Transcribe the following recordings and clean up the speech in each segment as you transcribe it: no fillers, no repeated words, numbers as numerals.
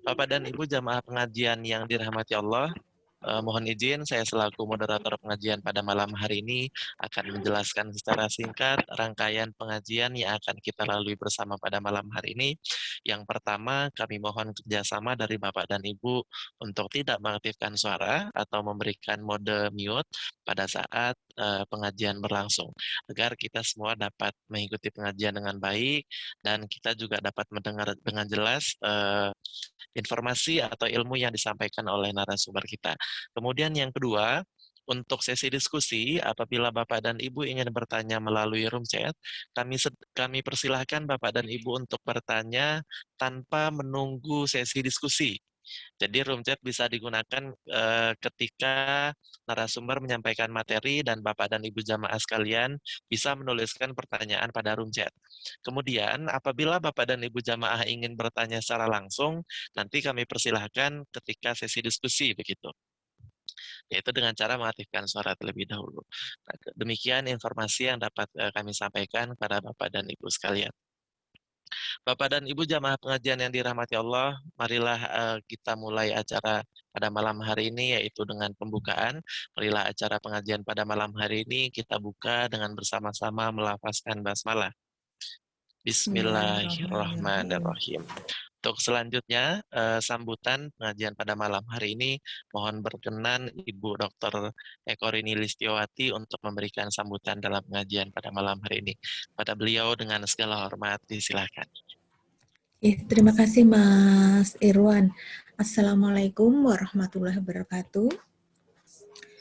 Bapak dan Ibu jamaah pengajian yang dirahmati Allah, mohon izin saya selaku moderator pengajian pada malam hari ini akan menjelaskan secara singkat rangkaian pengajian yang akan kita lalui bersama pada malam hari ini. Yang pertama, kami mohon kerjasama dari Bapak dan Ibu untuk tidak mengaktifkan suara atau memberikan mode mute pada saat pengajian berlangsung, agar kita semua dapat mengikuti pengajian dengan baik dan kita juga dapat mendengar dengan jelas informasi atau ilmu yang disampaikan oleh narasumber kita. Kemudian yang kedua, untuk sesi diskusi, apabila Bapak dan Ibu ingin bertanya melalui room chat, kami persilahkan Bapak dan Ibu untuk bertanya tanpa menunggu sesi diskusi. Jadi room chat bisa digunakan ketika narasumber menyampaikan materi dan Bapak dan Ibu jamaah sekalian bisa menuliskan pertanyaan pada room chat. Kemudian apabila Bapak dan Ibu jamaah ingin bertanya secara langsung, nanti kami persilahkan ketika sesi diskusi begitu, yaitu dengan cara mengaktifkan suara terlebih dahulu. Nah, demikian informasi yang dapat kami sampaikan kepada Bapak dan Ibu sekalian. Bapak dan Ibu jamaah pengajian yang dirahmati Allah, marilah kita mulai acara pada malam hari ini yaitu dengan pembukaan. Marilah acara pengajian pada malam hari ini kita buka dengan bersama-sama melafazkan basmalah. Bismillahirrahmanirrahim. Bismillahirrahmanirrahim. Untuk selanjutnya, sambutan pengajian pada malam hari ini, mohon berkenan Ibu Dr. Eko Rini Listiawati untuk memberikan sambutan dalam pengajian pada malam hari ini. Pada beliau dengan segala hormat, disilakan. Terima kasih Mas Irwan. Assalamualaikum warahmatullahi wabarakatuh.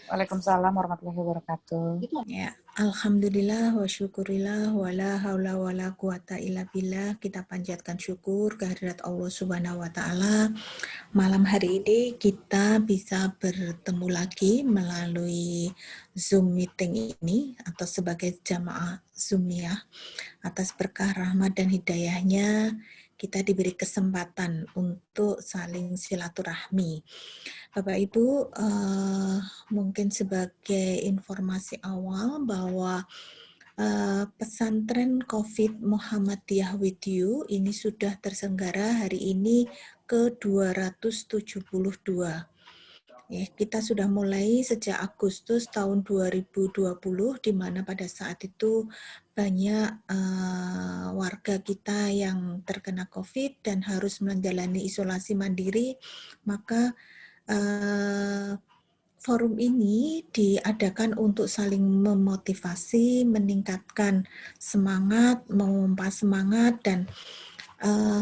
Waalaikumsalam warahmatullahi wabarakatuh. Ya, alhamdulillah wa syukurillah wa la haula wa la quwata illa billah. Kita panjatkan syukur kehadirat Allah Subhanahu wa taala. Malam hari ini kita bisa bertemu lagi melalui Zoom meeting ini atau sebagai jamaah Zoomiyah. Atas berkah rahmat dan hidayahnya kita diberi kesempatan untuk saling silaturahmi. Bapak Ibu, mungkin sebagai informasi awal bahwa pesantren COVID Muhammadiyah with You ini sudah terselenggara hari ini ke-272. Ya, kita sudah mulai sejak Agustus tahun 2020, di mana pada saat itu banyak warga kita yang terkena COVID dan harus menjalani isolasi mandiri, maka forum ini diadakan untuk saling memotivasi, meningkatkan semangat, memompa semangat, dan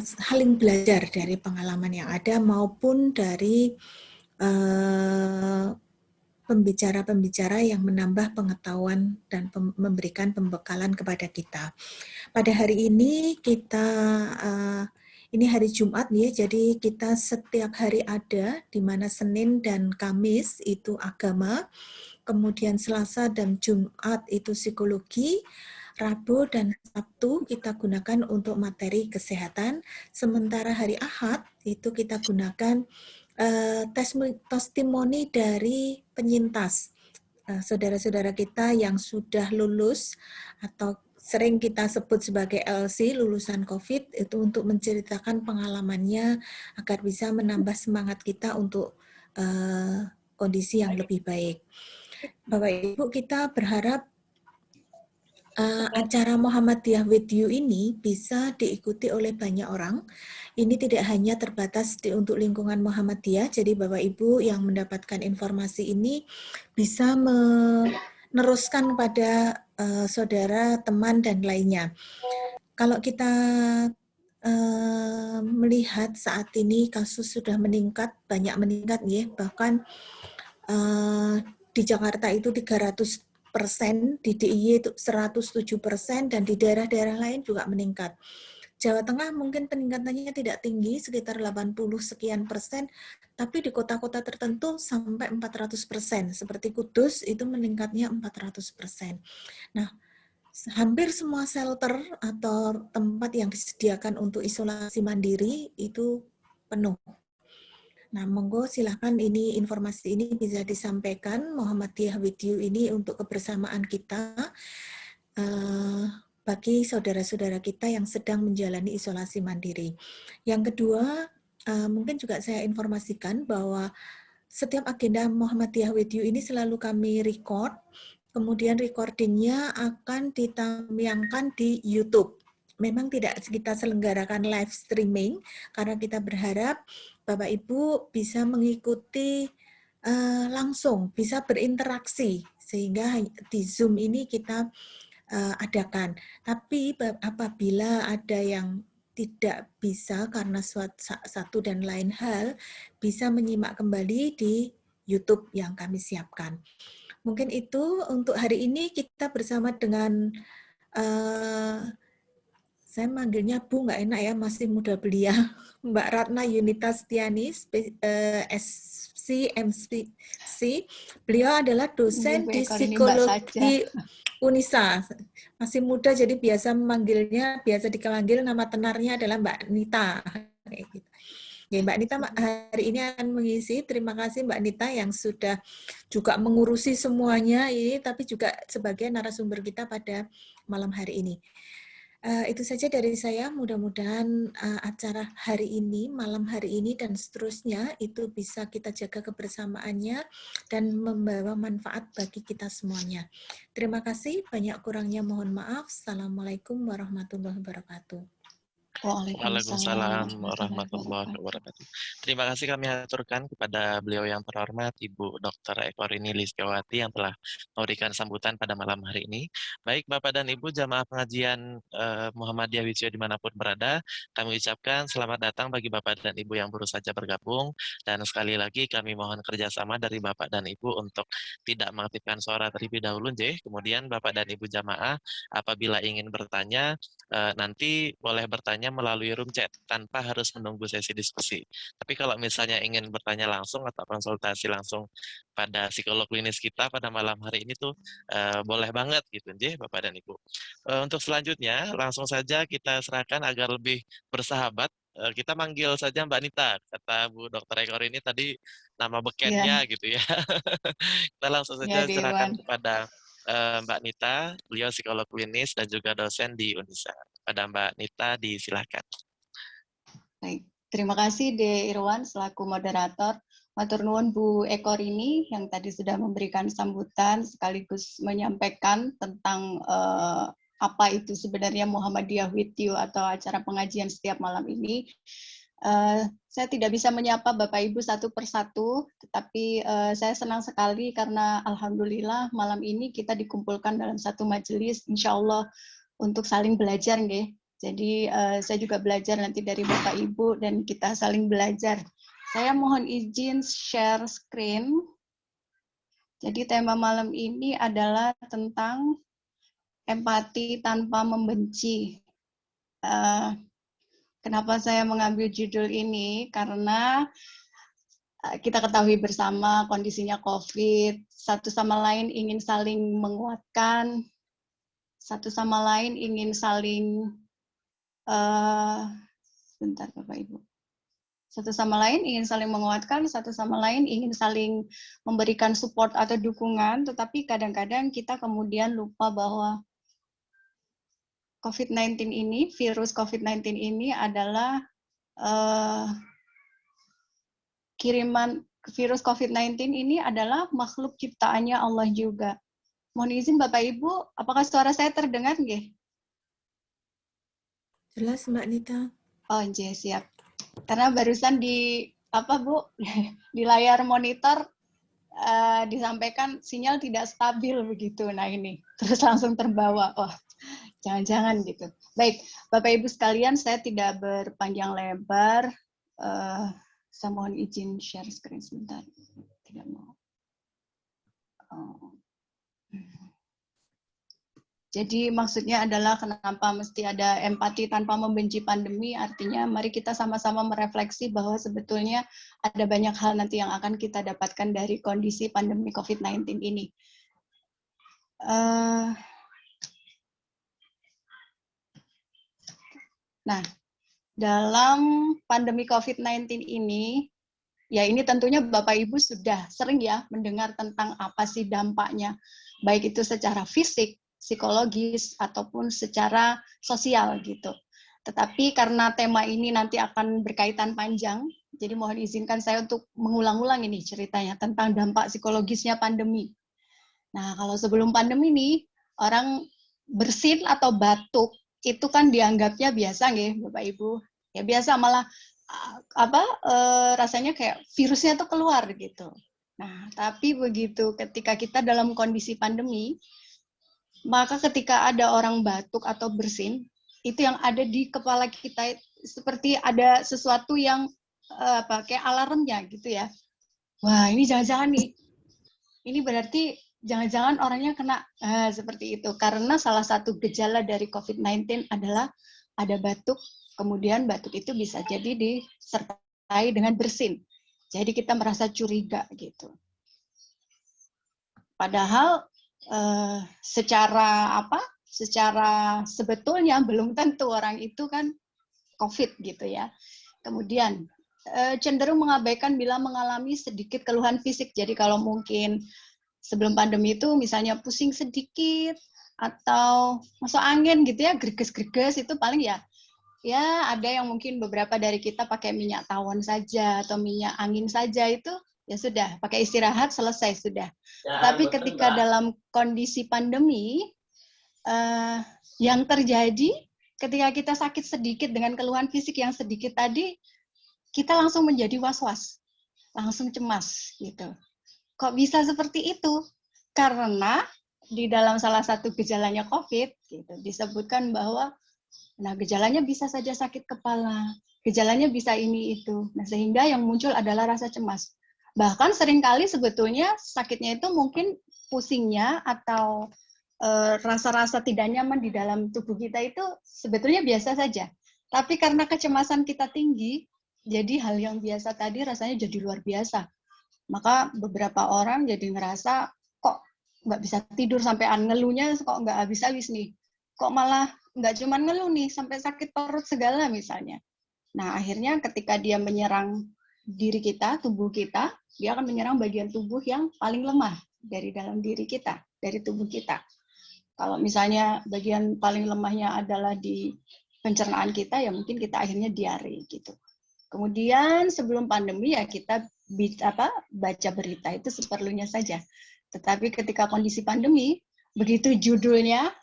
saling belajar dari pengalaman yang ada maupun dari pembicara-pembicara yang menambah pengetahuan dan memberikan pembekalan kepada kita. Pada hari ini kita ini hari Jumat ya, jadi kita setiap hari ada, di mana Senin dan Kamis itu agama, kemudian Selasa dan Jumat itu psikologi, Rabu dan Sabtu kita gunakan untuk materi kesehatan, sementara hari Ahad itu kita gunakan testimoni dari penyintas, saudara-saudara kita yang sudah lulus atau sering kita sebut sebagai LC, lulusan COVID, itu untuk menceritakan pengalamannya agar bisa menambah semangat kita untuk kondisi yang lebih baik. Bapak Ibu, kita berharap acara Muhammadiyah with You ini bisa diikuti oleh banyak orang. Ini tidak hanya terbatas untuk lingkungan Muhammadiyah, jadi Bapak Ibu yang mendapatkan informasi ini bisa meneruskan pada saudara, teman, dan lainnya. Kalau kita melihat saat ini kasus sudah meningkat, banyak meningkat ya, bahkan di Jakarta itu 300%, di DIY itu 107%, dan di daerah-daerah lain juga meningkat. Jawa Tengah mungkin peningkatannya tidak tinggi, sekitar 80 sekian persen, tapi di kota-kota tertentu sampai 400%, seperti Kudus itu meningkatnya 400%. Nah, hampir semua shelter atau tempat yang disediakan untuk isolasi mandiri itu penuh. Nah, monggo silahkan ini informasi ini bisa disampaikan Muhammadiyah with You ini untuk kebersamaan kita bagi saudara-saudara kita yang sedang menjalani isolasi mandiri. Yang kedua, mungkin juga saya informasikan bahwa setiap agenda Muhammadiyah with You ini selalu kami record, kemudian recordingnya akan ditayangkan di YouTube. Memang tidak kita selenggarakan live streaming, karena kita berharap Bapak Ibu bisa mengikuti langsung, bisa berinteraksi, sehingga di Zoom ini kita adakan. Tapi apabila ada yang tidak bisa karena satu dan lain hal, bisa menyimak kembali di YouTube yang kami siapkan. Mungkin itu untuk hari ini kita bersama dengan saya manggilnya Bu, nggak enak ya, masih muda belia, Mbak Ratna Yunita Stiani, SC, MC. Beliau adalah dosen di psikologi Unisa. Masih muda, jadi biasa dipanggil nama tenarnya adalah Mbak Nita. Ya, Mbak Nita hari ini akan mengisi. Terima kasih Mbak Nita yang sudah juga mengurusi semuanya ini, tapi juga sebagai narasumber kita pada malam hari ini. Itu saja dari saya. Mudah-mudahan acara hari ini, malam hari ini, dan seterusnya itu bisa kita jaga kebersamaannya dan membawa manfaat bagi kita semuanya. Terima kasih. Banyak kurangnya mohon maaf. Assalamualaikum warahmatullahi wabarakatuh. Waalaikumsalam warahmatullahi wabarakatuh. Terima kasih kami aturkan kepada beliau yang terhormat Ibu Dr. Eko Rini Lizkiawati yang telah memberikan sambutan pada malam hari ini. Baik Bapak dan Ibu jamaah pengajian Muhammadiyah with You dimanapun berada, kami ucapkan selamat datang bagi Bapak dan Ibu yang baru saja bergabung, dan sekali lagi kami mohon kerjasama dari Bapak dan Ibu untuk tidak mengaktifkan suara terlebih dahulu, kemudian Bapak dan Ibu jamaah apabila ingin bertanya nanti boleh bertanya melalui room chat tanpa harus menunggu sesi diskusi. Tapi kalau misalnya ingin bertanya langsung atau konsultasi langsung pada psikolog klinis kita pada malam hari ini tuh boleh banget gitu, Bapak dan Ibu. Untuk selanjutnya langsung saja kita serahkan agar lebih bersahabat. Kita manggil saja Mbak Nita, kata Bu Dr. Eko ini tadi nama bekennya gitu ya. Kita langsung saja serahkan kepada Mbak Nita, beliau psikolog klinis dan juga dosen di Unisa. Pada Mbak Nita, disilahkan. Baik, terima kasih De Irwan selaku moderator. Matur nuwun Bu Eko Rini yang tadi sudah memberikan sambutan sekaligus menyampaikan tentang apa itu sebenarnya Muhammadiyah with You atau acara pengajian setiap malam ini. Saya tidak bisa menyapa Bapak Ibu satu persatu, tetapi saya senang sekali karena alhamdulillah malam ini kita dikumpulkan dalam satu majelis, insya Allah untuk saling belajar, nggih. Jadi saya juga belajar nanti dari Bapak Ibu dan kita saling belajar. Saya mohon izin share screen. Jadi tema malam ini adalah tentang empati tanpa membenci. Kenapa saya mengambil judul ini? Karena kita ketahui bersama kondisinya COVID, satu sama lain ingin saling menguatkan, satu sama lain ingin saling, sebentar Bapak Ibu, satu sama lain ingin saling menguatkan, satu sama lain ingin saling memberikan support atau dukungan, tetapi kadang-kadang kita kemudian lupa bahwa COVID-19 ini, virus COVID-19 ini adalah kiriman virus COVID-19 ini adalah makhluk ciptaannya Allah juga. Mohon izin Bapak Ibu, apakah suara saya terdengar nggih? Jelas Mbak Nita. Oh, nggih, siap. Karena barusan di apa Bu, di layar monitor disampaikan sinyal tidak stabil begitu. Nah ini, terus langsung terbawa. Oh, jangan-jangan gitu. Baik, Bapak Ibu sekalian, saya tidak berpanjang lebar. Saya mohon izin share screen sebentar. Tidak mau. Jadi maksudnya adalah kenapa mesti ada empati tanpa membenci pandemi, artinya mari kita sama-sama merefleksi bahwa sebetulnya ada banyak hal nanti yang akan kita dapatkan dari kondisi pandemi COVID-19 ini. Nah, dalam pandemi COVID-19 ini, ya ini tentunya Bapak Ibu sudah sering ya mendengar tentang apa sih dampaknya, baik itu secara fisik, psikologis, ataupun secara sosial gitu. Tetapi karena tema ini nanti akan berkaitan panjang, Jadi mohon izinkan saya untuk mengulang-ulang ini ceritanya tentang dampak psikologisnya pandemi. Nah, kalau sebelum pandemi nih, orang bersin atau batuk itu kan dianggapnya biasa nggih, Bapak Ibu. Ya biasa, malah rasanya kayak virusnya tuh keluar gitu. Nah, tapi begitu ketika kita dalam kondisi pandemi, maka ketika ada orang batuk atau bersin, itu yang ada di kepala kita seperti ada sesuatu yang kayak alarmnya gitu ya. Wah, ini jangan-jangan nih. Ini berarti jangan-jangan orangnya kena seperti itu. Karena salah satu gejala dari COVID-19 adalah ada batuk, kemudian batuk itu bisa jadi disertai dengan bersin. Jadi kita merasa curiga gitu. Padahal secara sebetulnya belum tentu orang itu kan COVID gitu ya. Kemudian cenderung mengabaikan bila mengalami sedikit keluhan fisik. Jadi kalau mungkin sebelum pandemi itu misalnya pusing sedikit atau masuk angin gitu ya, greges-greges itu paling ya ada yang mungkin beberapa dari kita pakai minyak tawon saja atau minyak angin saja, itu ya sudah, pakai istirahat selesai sudah. Tapi ketika dalam kondisi pandemi, yang terjadi ketika kita sakit sedikit dengan keluhan fisik yang sedikit tadi, kita langsung menjadi was-was, langsung cemas gitu. Kok bisa seperti itu? Karena di dalam salah satu gejalanya COVID gitu, disebutkan bahwa gejalanya bisa saja sakit kepala, gejalanya bisa ini itu. Nah, sehingga yang muncul adalah rasa cemas. Bahkan seringkali sebetulnya sakitnya itu mungkin pusingnya atau rasa-rasa tidak nyaman di dalam tubuh kita itu sebetulnya biasa saja. Tapi karena kecemasan kita tinggi, jadi hal yang biasa tadi rasanya jadi luar biasa. Maka beberapa orang jadi ngerasa kok nggak bisa tidur, sampai ngeluhnya kok nggak habis-habis nih. Kok malah nggak cuma ngeluh nih, sampai sakit perut segala misalnya. Nah, akhirnya ketika dia menyerang diri kita, tubuh kita, dia akan menyerang bagian tubuh yang paling lemah dari dalam diri kita, dari tubuh kita. Kalau misalnya bagian paling lemahnya adalah di pencernaan kita, ya mungkin kita akhirnya diare gitu. Kemudian sebelum pandemi ya kita baca berita itu seperlunya saja. Tetapi ketika kondisi pandemi, begitu judulnya,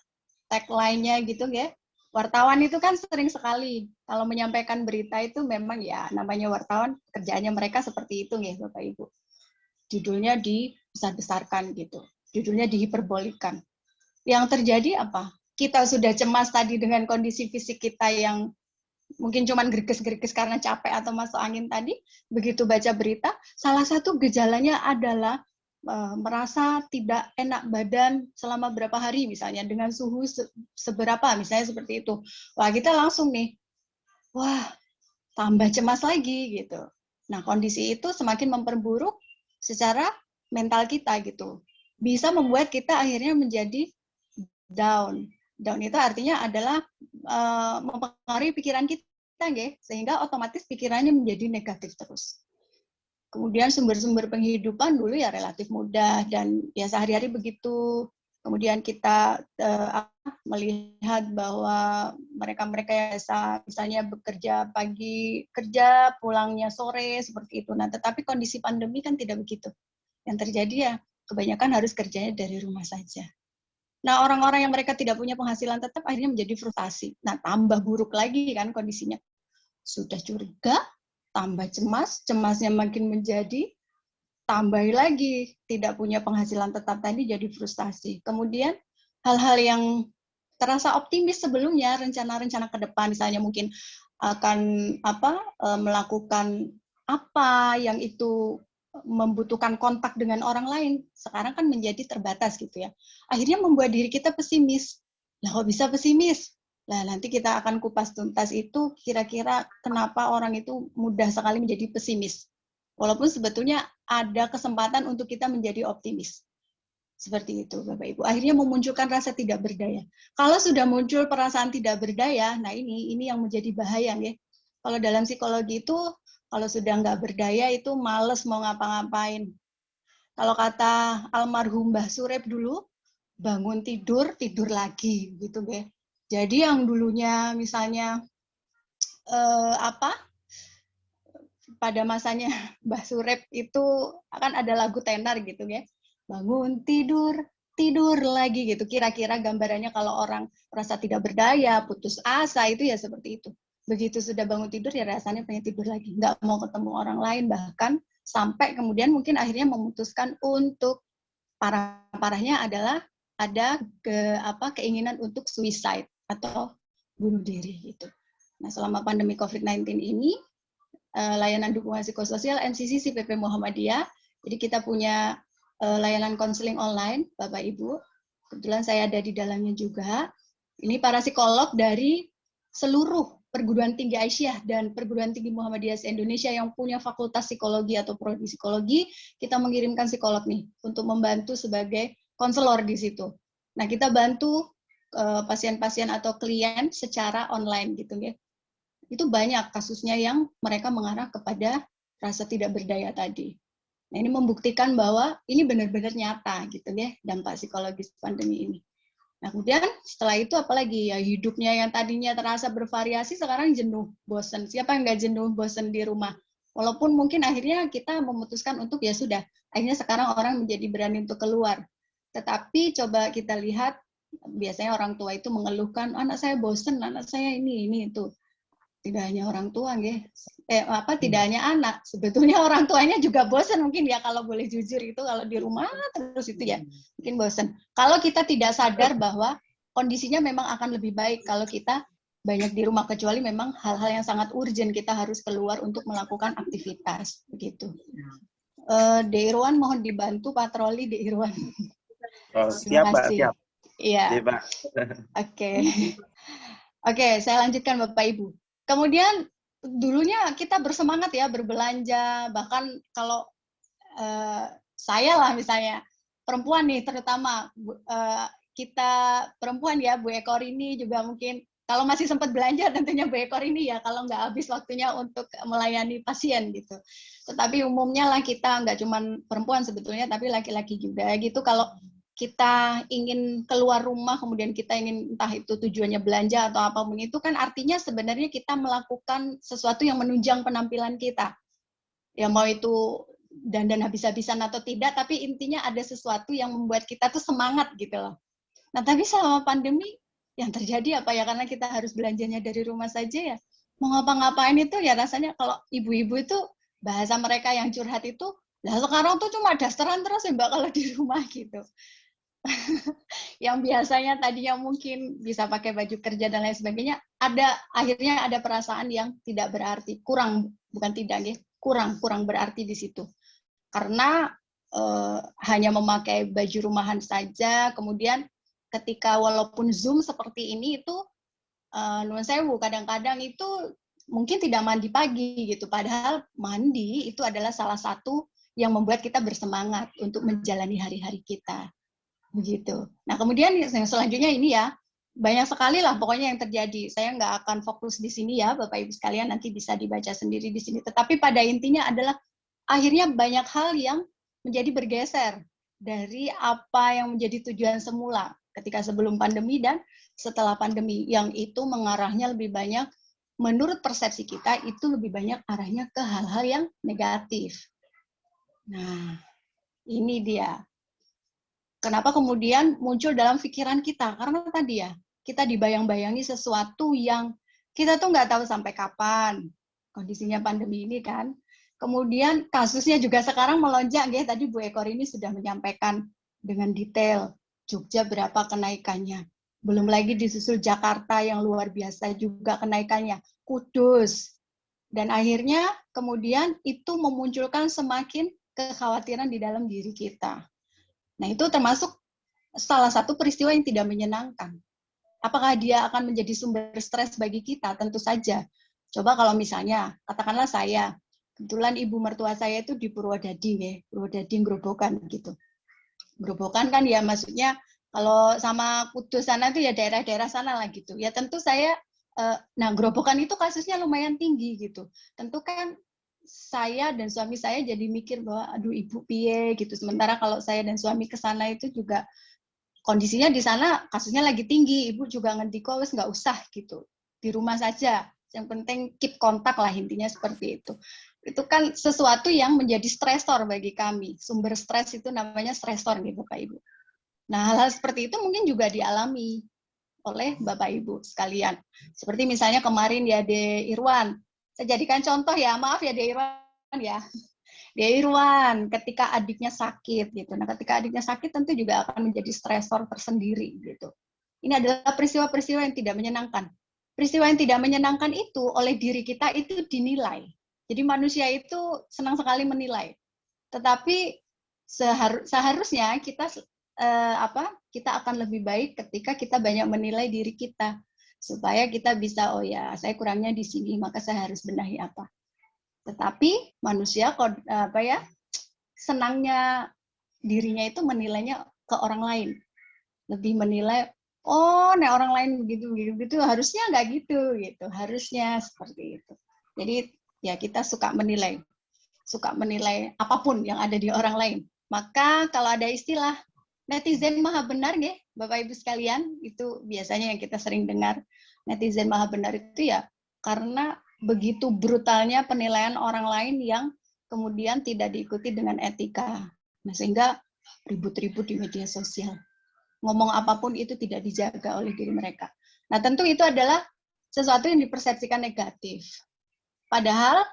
tagline-nya gitu ya, wartawan itu kan sering sekali kalau menyampaikan berita itu memang ya namanya wartawan, kerjaannya mereka seperti itu ya Bapak Ibu. Judulnya dibesar-besarkan gitu, judulnya dihiperbolikan. Yang terjadi apa? Kita sudah cemas tadi dengan kondisi fisik kita yang mungkin cuman greges-greges karena capek atau masuk angin tadi, begitu baca berita, salah satu gejalanya adalah merasa tidak enak badan selama berapa hari misalnya, dengan suhu seberapa misalnya seperti itu. Wah, kita langsung nih, wah tambah cemas lagi gitu. Nah, kondisi itu semakin memperburuk secara mental kita gitu. Bisa membuat kita akhirnya menjadi down. Down itu artinya adalah mempengaruhi pikiran kita, sehingga otomatis pikirannya menjadi negatif terus. Kemudian sumber-sumber penghidupan dulu ya relatif mudah dan ya sehari-hari begitu. Kemudian kita melihat bahwa mereka-mereka yang biasa misalnya bekerja pagi, kerja pulangnya sore seperti itu. Nah, tetapi kondisi pandemi kan tidak begitu. Yang terjadi ya kebanyakan harus kerjanya dari rumah saja. Nah, orang-orang yang mereka tidak punya penghasilan tetap akhirnya menjadi frustasi. Nah, tambah buruk lagi kan kondisinya. Sudah curiga, tambah cemas, cemasnya makin menjadi, tambah lagi tidak punya penghasilan tetap tadi jadi frustasi. Kemudian hal-hal yang terasa optimis sebelumnya, rencana-rencana ke depan, misalnya mungkin akan melakukan apa yang itu membutuhkan kontak dengan orang lain, sekarang kan menjadi terbatas gitu ya. Akhirnya membuat diri kita pesimis. Lah kok bisa pesimis? Nah, nanti kita akan kupas tuntas itu kira-kira kenapa orang itu mudah sekali menjadi pesimis. Walaupun sebetulnya ada kesempatan untuk kita menjadi optimis. Seperti itu, Bapak Ibu. Akhirnya memunculkan rasa tidak berdaya. Kalau sudah muncul perasaan tidak berdaya, nah ini yang menjadi bahaya ya. Kalau dalam psikologi itu, kalau sudah nggak berdaya itu males mau ngapa-ngapain. Kalau kata almarhum Mbah Surip dulu, bangun tidur, tidur lagi gitu ya. Jadi yang dulunya misalnya pada masanya Mbah Surip itu akan ada lagu tenar gitu ya. Bangun tidur, tidur lagi gitu. Kira-kira gambarannya kalau orang merasa tidak berdaya, putus asa itu ya seperti itu. Begitu sudah bangun tidur ya rasanya pengen tidur lagi. Nggak mau ketemu orang lain, bahkan sampai kemudian mungkin akhirnya memutuskan untuk parah-parahnya adalah ada keinginan untuk suicide atau bunuh diri gitu. Nah, selama pandemi COVID-19 ini layanan dukungan psikososial MCC CPP Muhammadiyah. Jadi kita punya layanan konseling online, Bapak Ibu. Kebetulan saya ada di dalamnya juga. Ini para psikolog dari seluruh perguruan tinggi Aisyah dan perguruan tinggi Muhammadiyah se-Indonesia yang punya fakultas psikologi atau prodi psikologi, kita mengirimkan psikolog nih untuk membantu sebagai konselor di situ. Nah, kita bantu pasien-pasien atau klien secara online gitu ya. Itu banyak kasusnya yang mereka mengarah kepada rasa tidak berdaya tadi. Nah, ini membuktikan bahwa ini benar-benar nyata gitu ya, dampak psikologis pandemi ini. Nah, kemudian setelah itu apalagi ya, hidupnya yang tadinya terasa bervariasi sekarang jenuh, bosan. Siapa yang nggak jenuh, bosan di rumah? Walaupun mungkin akhirnya kita memutuskan untuk ya sudah, akhirnya sekarang orang menjadi berani untuk keluar. Tetapi coba kita lihat, biasanya orang tua itu mengeluhkan, anak saya bosan, anak saya ini itu. Tidak hanya orang tua, tidak hanya anak. Sebetulnya orang tuanya juga bosan mungkin ya, kalau boleh jujur itu kalau di rumah terus itu ya mungkin bosan. Kalau kita tidak sadar bahwa kondisinya memang akan lebih baik kalau kita banyak di rumah, kecuali memang hal-hal yang sangat urgent kita harus keluar untuk melakukan aktivitas begitu. De Irwan mohon dibantu patroli De Irwan. Oh, siap Mbak, siap. Iya. Oke, saya lanjutkan Bapak Ibu. Kemudian dulunya kita bersemangat ya berbelanja, bahkan kalau saya lah misalnya perempuan nih terutama kita perempuan ya, Bu Ekor ini juga mungkin kalau masih sempat belanja tentunya Bu Ekor ini ya, kalau nggak habis waktunya untuk melayani pasien gitu. Tetapi umumnya lah kita nggak cuma perempuan sebetulnya, tapi laki-laki juga gitu. Kalau kita ingin keluar rumah, kemudian kita ingin entah itu tujuannya belanja atau apapun itu, kan artinya sebenarnya kita melakukan sesuatu yang menunjang penampilan kita. Ya mau itu dandan habis-habisan atau tidak, tapi intinya ada sesuatu yang membuat kita tuh semangat gitu loh. Nah, tapi selama pandemi yang terjadi apa ya, karena kita harus belanjanya dari rumah saja ya, mau ngapa-ngapain itu ya rasanya kalau ibu-ibu itu bahasa mereka yang curhat itu, lah sekarang tuh cuma dasteran terus ya Mbak kalau di rumah gitu. Yang biasanya tadinya mungkin bisa pakai baju kerja dan lain sebagainya, akhirnya ada perasaan yang tidak berarti, kurang berarti di situ. Karena hanya memakai baju rumahan saja, kemudian ketika walaupun Zoom seperti ini itu nuwun sewu, kadang-kadang itu mungkin tidak mandi pagi gitu, padahal mandi itu adalah salah satu yang membuat kita bersemangat untuk menjalani hari-hari kita. Begitu. Nah, kemudian yang selanjutnya ini ya, banyak sekali lah pokoknya yang terjadi. Saya nggak akan fokus di sini ya, Bapak Ibu sekalian, nanti bisa dibaca sendiri di sini. Tetapi pada intinya adalah akhirnya banyak hal yang menjadi bergeser dari apa yang menjadi tujuan semula ketika sebelum pandemi dan setelah pandemi, yang itu mengarahnya lebih banyak, menurut persepsi kita, itu lebih banyak arahnya ke hal-hal yang negatif. Nah, ini dia. Kenapa kemudian muncul dalam pikiran kita? Karena tadi ya, kita dibayang-bayangi sesuatu yang kita tuh nggak tahu sampai kapan kondisinya pandemi ini kan. Kemudian kasusnya juga sekarang melonjak, ya. Tadi Bu Ekor ini sudah menyampaikan dengan detail Jogja berapa kenaikannya. Belum lagi disusul Jakarta yang luar biasa juga kenaikannya, Kudus. Dan akhirnya kemudian itu memunculkan semakin kekhawatiran di dalam diri kita. Nah, itu termasuk salah satu peristiwa yang tidak menyenangkan. Apakah dia akan menjadi sumber stres bagi kita? Tentu saja. Coba kalau misalnya, katakanlah saya, kebetulan ibu mertua saya itu di Purwodadi, ya, Purwodadi Grobogan gitu. Grobogan kan ya maksudnya kalau sama Kudus sana itu ya daerah-daerah sana lah gitu. Ya tentu saya, nah Grobogan itu kasusnya lumayan tinggi gitu. Tentu kan saya dan suami saya jadi mikir bahwa aduh ibu piye gitu. Sementara kalau saya dan suami ke sana itu juga kondisinya di sana kasusnya lagi tinggi. Ibu juga ngendiko wes nggak usah gitu. Di rumah saja Yang penting keep kontak lah, intinya seperti itu. Itu kan sesuatu yang menjadi stresor bagi kami. Sumber stres itu namanya stresor nih Bapak Ibu. Nah, hal-hal seperti itu mungkin juga dialami oleh Bapak Ibu sekalian. Seperti misalnya kemarin ya De Irwan. Saya jadikan contoh ya, maaf ya De Irwan ya. De Irwan ketika adiknya sakit gitu. Nah, ketika adiknya sakit tentu juga akan menjadi stresor tersendiri gitu. Ini adalah peristiwa-peristiwa yang tidak menyenangkan. Peristiwa yang tidak menyenangkan itu oleh diri kita itu dinilai. Jadi manusia itu senang sekali menilai. Tetapi seharusnya kita kita akan lebih baik ketika kita banyak menilai diri kita, supaya kita bisa, oh ya saya kurangnya di sini, maka saya harus benahi apa. Tetapi manusia senangnya dirinya itu menilainya ke orang lain, lebih menilai, oh nah orang lain begitu harusnya nggak gitu, harusnya seperti itu. Jadi ya kita suka menilai apapun yang ada di orang lain. Maka kalau ada istilah netizen maha benar, ya, Bapak Ibu sekalian, itu biasanya yang kita sering dengar. Netizen maha benar itu ya karena begitu brutalnya penilaian orang lain yang kemudian tidak diikuti dengan etika. Nah, sehingga ribut-ribut di media sosial. Ngomong apapun itu tidak dijaga oleh diri mereka. Nah, tentu itu adalah sesuatu yang dipersepsikan negatif. Padahal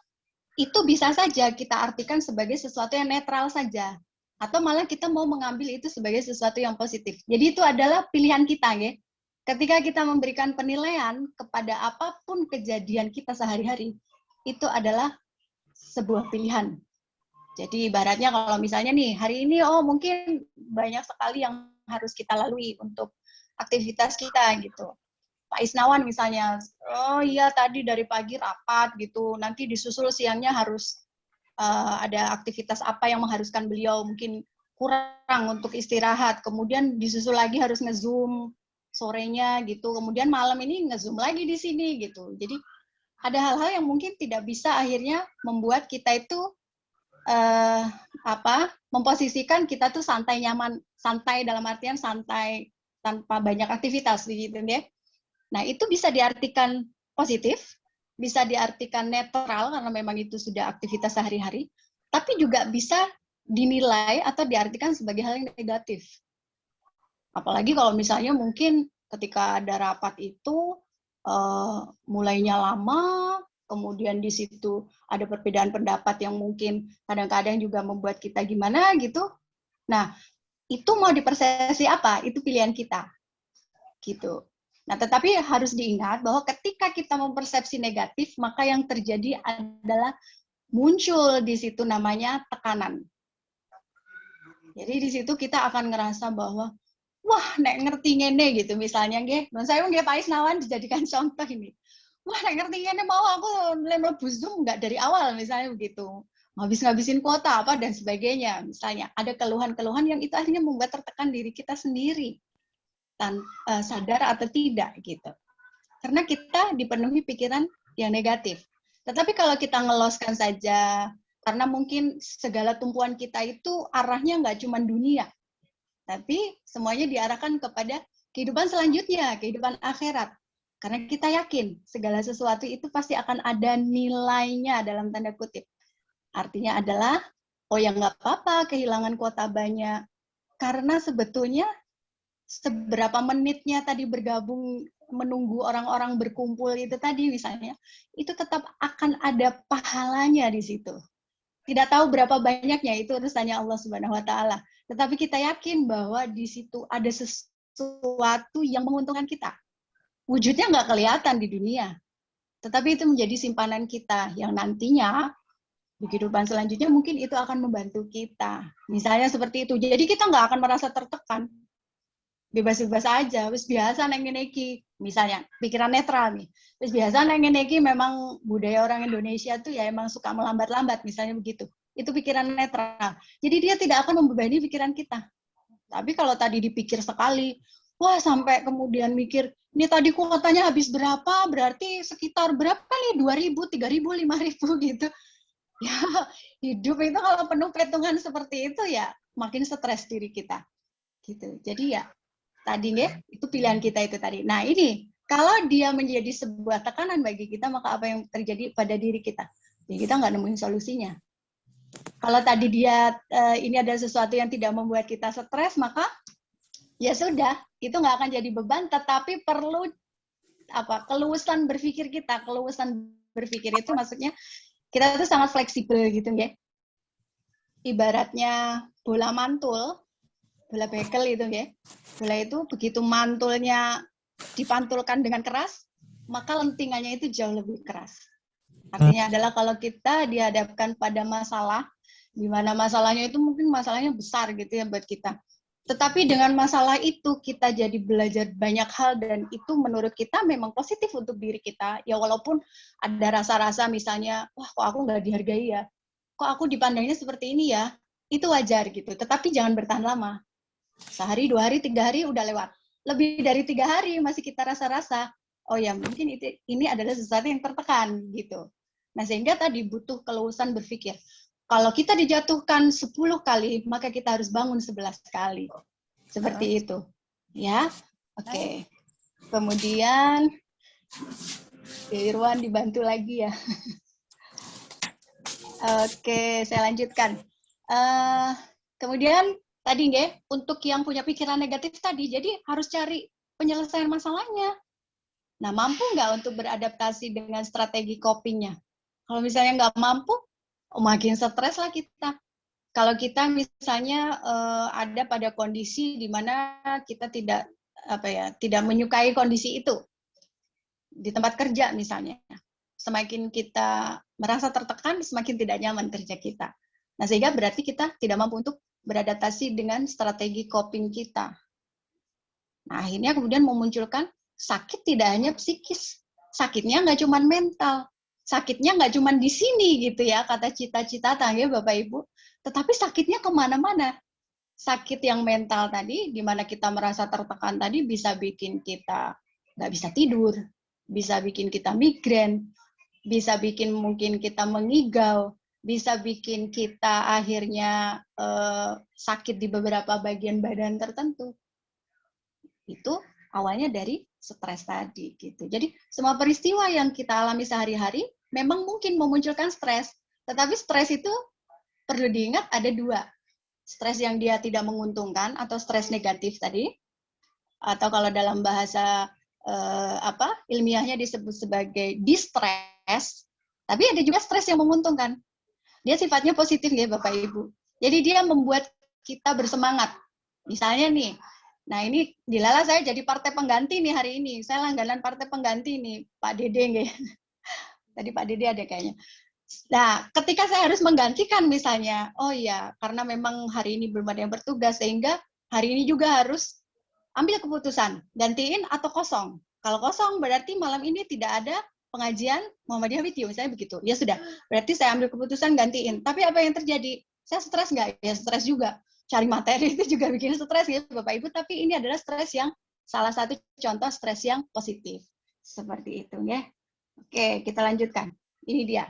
itu bisa saja kita artikan sebagai sesuatu yang netral saja. Atau malah kita mau mengambil itu sebagai sesuatu yang positif. Jadi itu adalah pilihan kita, ya. Ketika kita memberikan penilaian kepada apapun kejadian kita sehari-hari, itu adalah sebuah pilihan. Jadi ibaratnya kalau misalnya nih, hari ini mungkin banyak sekali yang harus kita lalui untuk aktivitas kita gitu. Pak Isnawan misalnya, oh iya tadi dari pagi rapat gitu, nanti disusul siangnya harus ada aktivitas apa yang mengharuskan beliau mungkin kurang untuk istirahat, kemudian disusul lagi harus nge-zoom sorenya gitu, kemudian malam ini nge-zoom lagi di sini gitu. Jadi ada hal-hal yang mungkin tidak bisa akhirnya membuat kita itu memposisikan kita tuh santai nyaman, santai dalam artian santai tanpa banyak aktivitas begitu ya. Nah, itu bisa diartikan positif, bisa diartikan netral karena memang itu sudah aktivitas sehari-hari, tapi juga bisa dinilai atau diartikan sebagai hal yang negatif. Apalagi kalau misalnya mungkin ketika ada rapat itu mulainya lama, kemudian di situ ada perbedaan pendapat yang mungkin kadang-kadang juga membuat kita gimana gitu. Nah, itu mau dipersepsi apa? Itu pilihan kita. Gitu. Nah, tetapi harus diingat bahwa ketika kita mempersepsi negatif, maka yang terjadi adalah muncul di situ namanya tekanan. Jadi di situ kita akan ngerasa bahwa, wah, nek ngerti ngene gitu misalnya, nggih. Dan saya nggih Pak Isnawan dijadikan contoh ini. Wah, nek ngerti ngene mau aku mlebu Zoom nggak dari awal misalnya begitu. Ngabisin kuota apa dan sebagainya. Misalnya ada keluhan-keluhan yang itu akhirnya membuat tertekan diri kita sendiri. Sadar atau tidak gitu. Karena kita dipenuhi pikiran yang negatif. Tetapi kalau kita ngeloskan saja, karena mungkin segala tumpuan kita itu arahnya nggak cuma dunia, tapi semuanya diarahkan kepada kehidupan selanjutnya, kehidupan akhirat. Karena kita yakin segala sesuatu itu pasti akan ada nilainya dalam tanda kutip. Artinya adalah, oh ya nggak apa-apa kehilangan kuota banyak. Karena sebetulnya seberapa menitnya tadi bergabung menunggu orang-orang berkumpul itu tadi misalnya, itu tetap akan ada pahalanya di situ. Tidak tahu berapa banyaknya, itu urusannya Allah Subhanahu wa taala. Tetapi kita yakin bahwa di situ ada sesuatu yang menguntungkan kita. Wujudnya nggak kelihatan di dunia. Tetapi itu menjadi simpanan kita yang nantinya di kehidupan selanjutnya mungkin itu akan membantu kita. Misalnya seperti itu. Jadi kita nggak akan merasa tertekan. Bebas-bebas aja, wis biasa neng iki, misalnya pikiran netral nih, wis biasa neng iki memang budaya orang Indonesia tuh ya emang suka melambat-lambat, misalnya begitu, itu pikiran netral, jadi dia tidak akan membebani pikiran kita. Tapi kalau tadi dipikir sekali, wah sampai kemudian mikir, ini tadi kuotanya habis berapa, berarti sekitar berapa nih, 2.000, 3.000, 5.000 gitu, ya hidup itu kalau penuh perhitungan seperti itu ya makin stres diri kita, gitu. Jadi ya tadi ya, itu pilihan kita itu tadi. Nah ini, Kalau dia menjadi sebuah tekanan bagi kita, maka apa yang terjadi pada diri kita? Ya kita nggak nemuin solusinya. Kalau tadi dia ini adalah sesuatu yang tidak membuat kita stres, maka ya sudah, itu nggak akan jadi beban, tetapi perlu keluasan berpikir kita. Keluasan berpikir itu maksudnya kita itu sangat fleksibel gitu ya. Ibaratnya bola mantul, bola bekel itu ya. Bola itu begitu mantulnya dipantulkan dengan keras, maka lentingannya itu jauh lebih keras. Artinya adalah kalau kita dihadapkan pada masalah, di mana masalahnya itu mungkin masalahnya besar gitu ya buat kita. Tetapi dengan masalah itu kita jadi belajar banyak hal dan itu menurut kita memang positif untuk diri kita. Ya walaupun ada rasa-rasa misalnya, wah kok aku nggak dihargai ya, kok aku dipandangnya seperti ini ya, itu wajar gitu. Tetapi jangan bertahan lama. Sehari, 2 hari, 3 hari udah lewat. Lebih dari 3 hari masih kita rasa-rasa, oh ya mungkin ini adalah sesuatu yang tertekan gitu. Nah sehingga tadi butuh keluasan berpikir. Kalau kita dijatuhkan 10 kali, maka kita harus bangun 11 kali. Seperti itu. Ya, oke. Kemudian, Irwan dibantu lagi ya. Oke, saya lanjutkan. Kemudian, tadi nggih, untuk yang punya pikiran negatif tadi, jadi harus cari penyelesaian masalahnya. Nah, mampu nggak untuk beradaptasi dengan strategi copingnya? Kalau misalnya nggak mampu, makin stres lah kita. Kalau kita misalnya ada pada kondisi di mana kita tidak menyukai kondisi itu di tempat kerja misalnya, semakin kita merasa tertekan, semakin tidak nyaman kerja kita. Nah sehingga berarti kita tidak mampu untuk beradaptasi dengan strategi coping kita. Nah akhirnya kemudian memunculkan sakit tidak hanya psikis, sakitnya nggak cuma mental. Sakitnya nggak cuma di sini gitu ya, kata cita-cita tangga Bapak Ibu, tetapi sakitnya kemana-mana. Sakit yang mental tadi, di mana kita merasa tertekan tadi, bisa bikin kita nggak bisa tidur, bisa bikin kita migrain, bisa bikin mungkin kita mengigau, bisa bikin kita akhirnya sakit di beberapa bagian badan tertentu. Itu awalnya dari stres tadi gitu. Jadi semua peristiwa yang kita alami sehari-hari memang mungkin memunculkan stres. Tetapi stres itu perlu diingat ada 2. Stres yang dia tidak menguntungkan atau stres negatif tadi, atau kalau dalam bahasa ilmiahnya disebut sebagai distress. Tapi ada juga stres yang menguntungkan. Dia sifatnya positif ya Bapak Ibu. Jadi dia membuat kita bersemangat. Misalnya nih, nah ini dilala saya jadi partai pengganti nih hari ini. Saya langganan partai pengganti nih, Pak Dede nggih. Tadi Pak Dede ada kayaknya. Nah, ketika saya harus menggantikan misalnya, oh ya, karena memang hari ini belum ada yang bertugas, sehingga hari ini juga harus ambil keputusan, gantiin atau kosong. Kalau kosong berarti malam ini tidak ada pengajian Muhammadiyah Video, misalnya begitu. Ya sudah, berarti saya ambil keputusan gantiin. Tapi apa yang terjadi? Saya stres nggak? Ya stres juga. Cari materi itu juga bikin stres ya Bapak Ibu, tapi ini adalah stres yang salah satu contoh stres yang positif. Seperti itu ya. Oke, kita lanjutkan. Ini dia.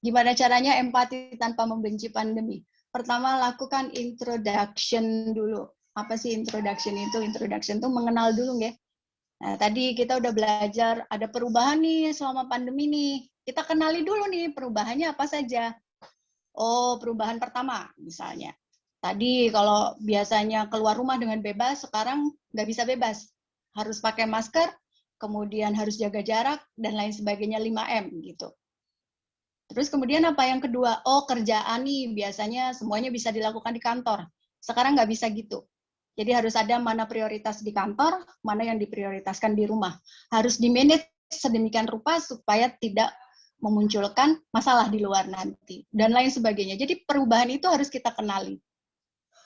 Gimana caranya empati tanpa membenci pandemi? Pertama, lakukan introduction dulu. Apa sih introduction itu? Introduction itu mengenal dulu ya. Nah, tadi kita udah belajar ada perubahan nih selama pandemi nih. Kita kenali dulu nih perubahannya apa saja. Oh, perubahan pertama misalnya. Tadi kalau biasanya keluar rumah dengan bebas, sekarang nggak bisa bebas. Harus pakai masker, kemudian harus jaga jarak, dan lain sebagainya 5M gitu. Terus kemudian apa yang kedua? Oh, kerjaan nih biasanya semuanya bisa dilakukan di kantor. Sekarang nggak bisa gitu. Jadi harus ada mana prioritas di kantor, mana yang diprioritaskan di rumah. Harus di-manage sedemikian rupa supaya tidak memunculkan masalah di luar nanti. Dan lain sebagainya. Jadi perubahan itu harus kita kenali.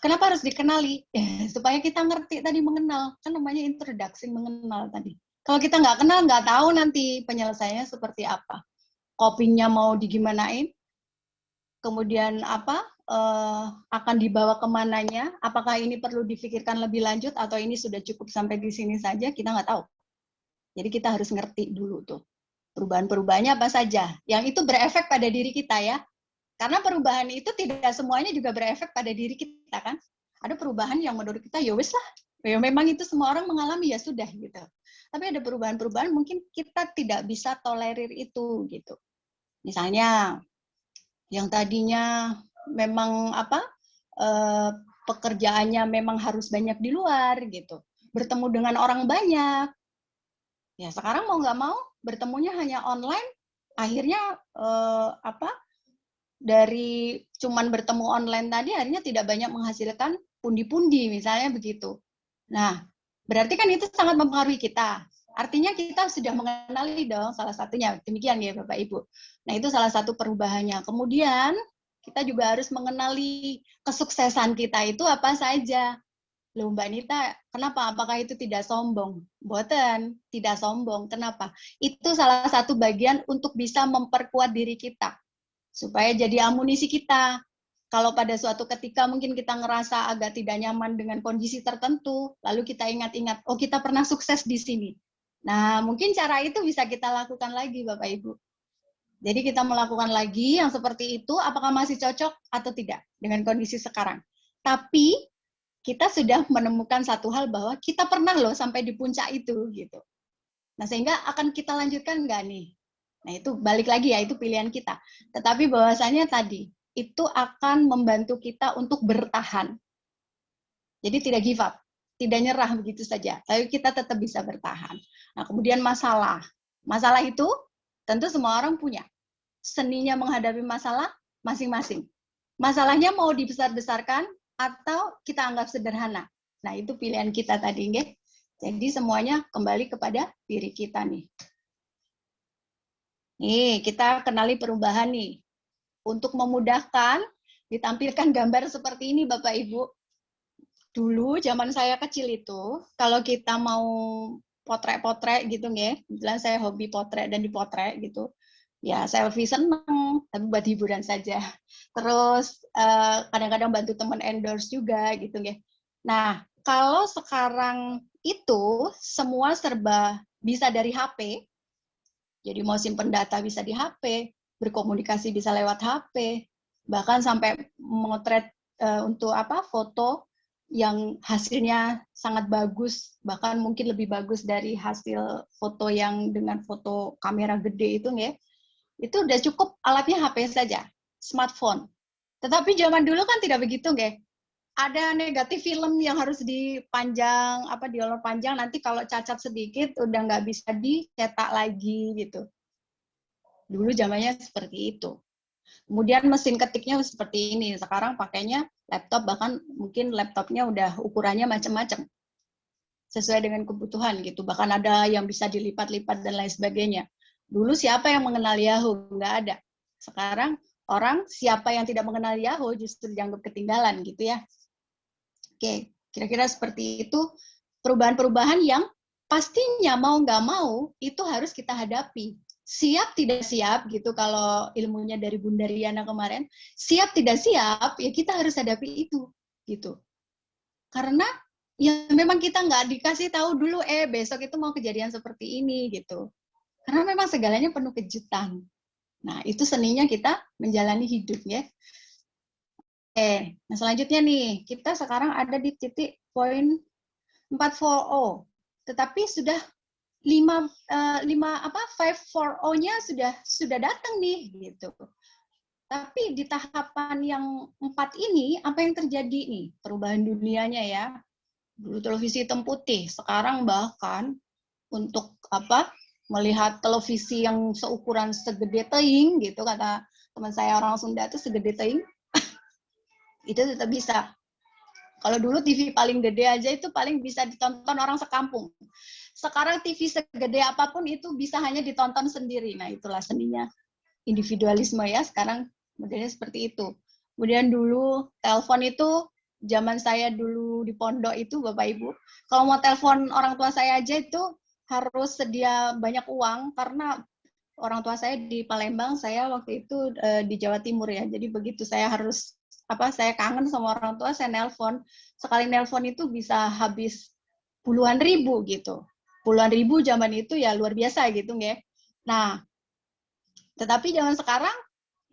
Kenapa harus dikenali? Supaya kita ngerti tadi mengenal. Kan namanya introduction, mengenal tadi. Kalau kita nggak kenal, nggak tahu nanti penyelesaiannya seperti apa. Copingnya mau digimanain, kemudian akan dibawa kemananya, apakah ini perlu difikirkan lebih lanjut atau ini sudah cukup sampai di sini saja, kita nggak tahu. Jadi kita harus ngerti dulu tuh perubahan-perubahannya apa saja, yang itu berefek pada diri kita ya, karena perubahan itu tidak semuanya juga berefek pada diri kita kan. Ada perubahan yang menurut kita ya wes lah, ya memang itu semua orang mengalami ya sudah gitu. tapi ada perubahan-perubahan mungkin kita tidak bisa tolerir itu gitu. Misalnya yang tadinya memang pekerjaannya memang harus banyak di luar gitu, bertemu dengan orang banyak. Ya sekarang mau nggak mau bertemunya hanya online, akhirnya dari cuman bertemu online tadi akhirnya tidak banyak menghasilkan pundi-pundi misalnya begitu. Nah, berarti kan itu sangat mempengaruhi kita. Artinya kita sudah mengenali dong salah satunya. Demikian ya Bapak Ibu. Nah, itu salah satu perubahannya. Kemudian kita juga harus mengenali kesuksesan kita itu apa saja. Loh Mbak Nita, kenapa? Apakah itu tidak sombong? Boten, tidak sombong. Kenapa? Itu salah satu bagian untuk bisa memperkuat diri kita. Supaya jadi amunisi kita. Kalau pada suatu ketika mungkin kita ngerasa agak tidak nyaman dengan kondisi tertentu, lalu kita ingat-ingat, oh kita pernah sukses di sini. Nah, mungkin cara itu bisa kita lakukan lagi Bapak Ibu. Jadi kita melakukan lagi yang seperti itu, apakah masih cocok atau tidak dengan kondisi sekarang. Tapi kita sudah menemukan satu hal bahwa kita pernah loh sampai di puncak itu gitu. Nah, sehingga akan kita lanjutkan nggak nih? Nah, itu balik lagi ya, itu pilihan kita. Tetapi bahwasanya tadi, itu akan membantu kita untuk bertahan. Jadi tidak give up, tidak nyerah begitu saja. Tapi kita tetap bisa bertahan. Nah, kemudian masalah. Masalah itu tentu semua orang punya. Seninya menghadapi masalah masing-masing. Masalahnya mau dibesar-besarkan atau kita anggap sederhana. Nah, itu pilihan kita tadi, nggih. Jadi semuanya kembali kepada diri kita nih. Nih, kita kenali perubahan nih. Untuk memudahkan, ditampilkan gambar seperti ini Bapak Ibu. Dulu zaman saya kecil itu, kalau kita mau potret-potret gitu nggih, kebetulan saya hobi potret dan dipotret gitu. Ya selfie seneng, tapi buat hiburan saja. Terus kadang-kadang bantu teman endorse juga gitu nggih. Nah, kalau sekarang itu semua serba bisa dari HP. Jadi mau simpen data bisa di HP, berkomunikasi bisa lewat HP, bahkan sampai memotret untuk foto yang hasilnya sangat bagus, bahkan mungkin lebih bagus dari hasil foto yang dengan foto kamera gede itu ya. Itu udah cukup alatnya HP saja, smartphone. Tetapi zaman dulu kan tidak begitu nggih. Ada negatif film yang harus dipanjang, diolor panjang, nanti kalau cacat sedikit udah nggak bisa dicetak lagi gitu. Dulu zamannya seperti itu. Kemudian mesin ketiknya seperti ini. Sekarang pakainya laptop, bahkan mungkin laptopnya udah ukurannya macam-macam. Sesuai dengan kebutuhan gitu. Bahkan ada yang bisa dilipat-lipat dan lain sebagainya. Dulu siapa yang mengenal Yahoo? Nggak ada. Sekarang orang siapa yang tidak mengenal Yahoo justru dianggap ketinggalan gitu ya. Oke, kira-kira seperti itu perubahan-perubahan yang pastinya mau nggak mau itu harus kita hadapi. Siap tidak siap gitu kalau ilmunya dari Bunda Riana kemarin, siap tidak siap ya kita harus hadapi itu gitu. Karena ya memang kita nggak dikasih tahu dulu besok itu mau kejadian seperti ini gitu. Karena memang segalanya penuh kejutan. Nah, itu seninya kita menjalani hidup ya. Nah selanjutnya nih, kita sekarang ada di titik poin 440, tetapi sudah 540-nya sudah datang nih gitu. Tapi di tahapan yang 4 ini apa yang terjadi nih? Perubahan dunianya ya. Dulu televisi hitam putih, sekarang bahkan untuk melihat televisi yang seukuran segede teing gitu, kata teman saya orang Sunda itu segede teing. Itu tetap bisa. Kalau dulu TV paling gede aja itu paling bisa ditonton orang sekampung. Sekarang TV segede apapun itu bisa hanya ditonton sendiri. Nah, itulah seninya individualisme ya. Sekarang modelnya seperti itu. Kemudian dulu telepon itu, zaman saya dulu di pondok itu Bapak Ibu, kalau mau telepon orang tua saya aja itu harus sedia banyak uang karena orang tua saya di Palembang, saya waktu itu di Jawa Timur ya. Jadi begitu saya harus saya kangen sama orang tua, saya nelpon. Sekali nelpon itu bisa habis puluhan ribu gitu. Puluhan ribu zaman itu ya luar biasa gitu nggih. Nah, tetapi zaman sekarang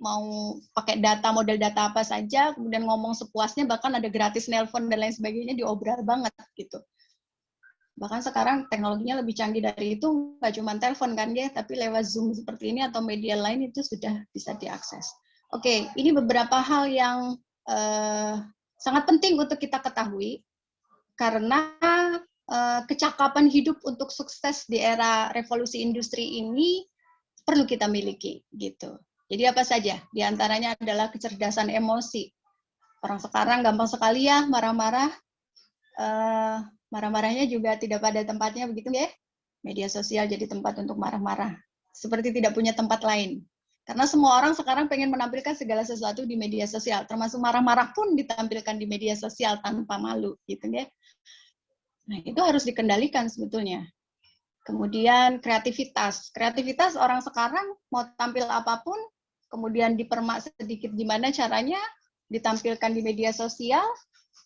mau pakai data, model data apa saja, kemudian ngomong sepuasnya, bahkan ada gratis nelpon dan lain sebagainya, diobral banget gitu. Bahkan sekarang teknologinya lebih canggih dari itu, nggak cuma telepon kan ya, tapi lewat Zoom seperti ini atau media lain itu sudah bisa diakses. Oke, ini beberapa hal yang sangat penting untuk kita ketahui, karena kecakapan hidup untuk sukses di era revolusi industri ini perlu kita miliki gitu. Jadi apa saja? Di antaranya adalah kecerdasan emosi. Orang sekarang gampang sekali ya marah-marah. Marah-marahnya juga tidak pada tempatnya begitu ya. Media sosial jadi tempat untuk marah-marah. Seperti tidak punya tempat lain. Karena semua orang sekarang pengen menampilkan segala sesuatu di media sosial. Termasuk marah-marah pun ditampilkan di media sosial tanpa malu gitu ya. Nah, itu harus dikendalikan sebetulnya. Kemudian kreativitas. Kreativitas orang sekarang mau tampil apapun, kemudian dipermak sedikit gimana caranya, ditampilkan di media sosial,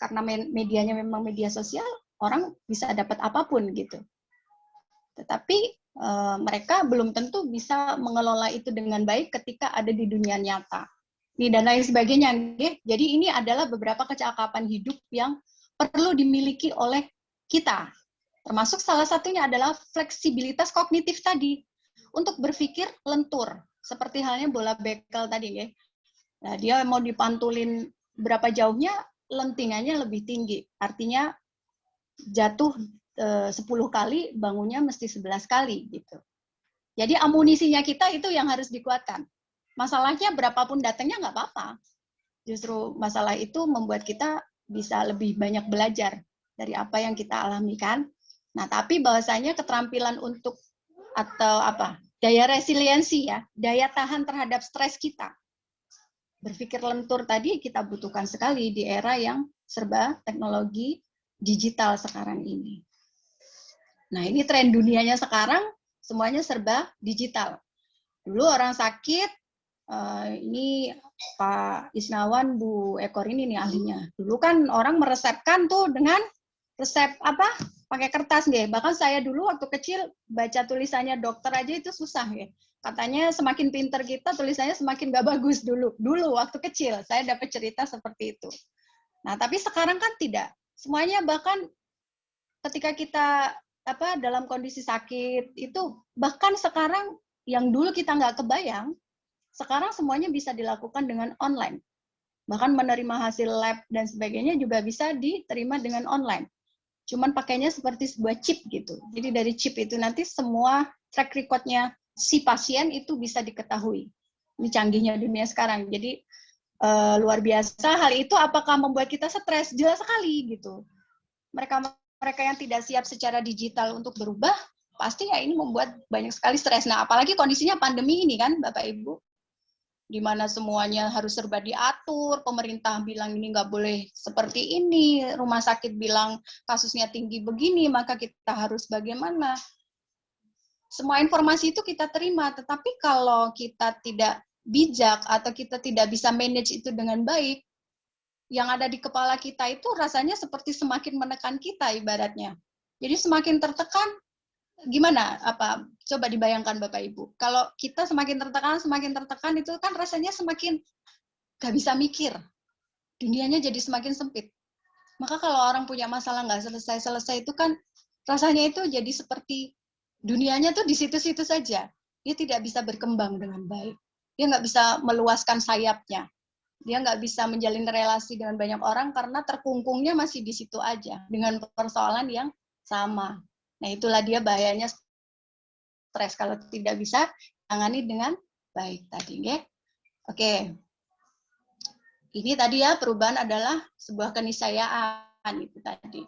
karena medianya memang media sosial, orang bisa dapat apapun gitu. Tetapi mereka belum tentu bisa mengelola itu dengan baik ketika ada di dunia nyata. Dan lain sebagainya. Jadi ini adalah beberapa kecakapan hidup yang perlu dimiliki oleh kita. Termasuk salah satunya adalah fleksibilitas kognitif tadi, untuk berpikir lentur, seperti halnya bola bekel tadi ya. Nah, dia mau dipantulin berapa jauhnya, lentingannya lebih tinggi. Artinya jatuh 10 kali, bangunnya mesti 11 kali gitu. Jadi amunisinya kita itu yang harus dikuatkan. Masalahnya berapapun datangnya nggak apa-apa. Justru masalah itu membuat kita bisa lebih banyak belajar dari apa yang kita alami kan. Nah, tapi bahwasanya keterampilan untuk atau daya resiliensi ya, daya tahan terhadap stres kita. Berpikir lentur tadi kita butuhkan sekali di era yang serba teknologi digital sekarang ini. Nah, ini tren dunianya sekarang semuanya serba digital. Dulu orang sakit, ini Pak Isnawan, Bu Ekor ini nih ahlinya. Dulu kan orang meresepkan tuh dengan resep pakai kertas nggih. Bahkan saya dulu waktu kecil baca tulisannya dokter aja itu susah ya. Katanya semakin pinter kita tulisannya semakin gak bagus dulu. Dulu waktu kecil saya dapat cerita seperti itu. Nah, tapi sekarang kan tidak. Semuanya bahkan ketika kita dalam kondisi sakit itu bahkan sekarang yang dulu kita nggak kebayang, sekarang semuanya bisa dilakukan dengan online. Bahkan menerima hasil lab dan sebagainya juga bisa diterima dengan online. Cuman pakainya seperti sebuah chip gitu. Jadi dari chip itu nanti semua track record-nya si pasien itu bisa diketahui. Ini canggihnya dunia sekarang. Jadi luar biasa. Hal itu apakah membuat kita stres? Jelas sekali gitu. Mereka yang tidak siap secara digital untuk berubah, pasti ya ini membuat banyak sekali stres. Nah, apalagi kondisinya pandemi ini kan, Bapak Ibu. Di mana semuanya harus serba diatur, pemerintah bilang ini nggak boleh seperti ini, rumah sakit bilang kasusnya tinggi begini, maka kita harus bagaimana. Semua informasi itu kita terima, tetapi kalau kita tidak bijak atau kita tidak bisa manage itu dengan baik, yang ada di kepala kita itu rasanya seperti semakin menekan kita ibaratnya. Jadi semakin tertekan, gimana? Coba dibayangkan Bapak Ibu. Kalau kita semakin tertekan itu kan rasanya semakin gak bisa mikir. Dunianya jadi semakin sempit. Maka kalau orang punya masalah nggak selesai-selesai itu kan rasanya itu jadi seperti dunianya tuh di situ-situ saja. Dia tidak bisa berkembang dengan baik. Dia nggak bisa meluaskan sayapnya. Dia nggak bisa menjalin relasi dengan banyak orang karena terkungkungnya masih di situ aja dengan persoalan yang sama. Nah, itulah dia bahayanya stres kalau tidak bisa tangani dengan baik tadi, ya. Oke. Ini tadi ya, perubahan adalah sebuah keniscayaan itu tadi.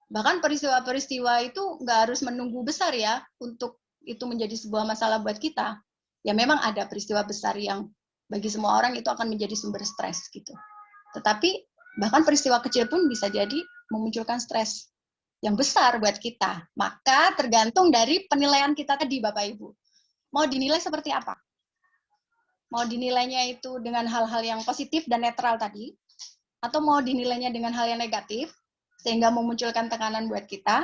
Bahkan peristiwa-peristiwa itu nggak harus menunggu besar ya untuk itu menjadi sebuah masalah buat kita. Ya memang ada peristiwa besar yang bagi semua orang itu akan menjadi sumber stres gitu. Tetapi bahkan peristiwa kecil pun bisa jadi memunculkan stres yang besar buat kita. Maka tergantung dari penilaian kita tadi, Bapak Ibu. Mau dinilai seperti apa? Mau dinilainya itu dengan hal-hal yang positif dan netral tadi, atau mau dinilainya dengan hal yang negatif, sehingga memunculkan tekanan buat kita,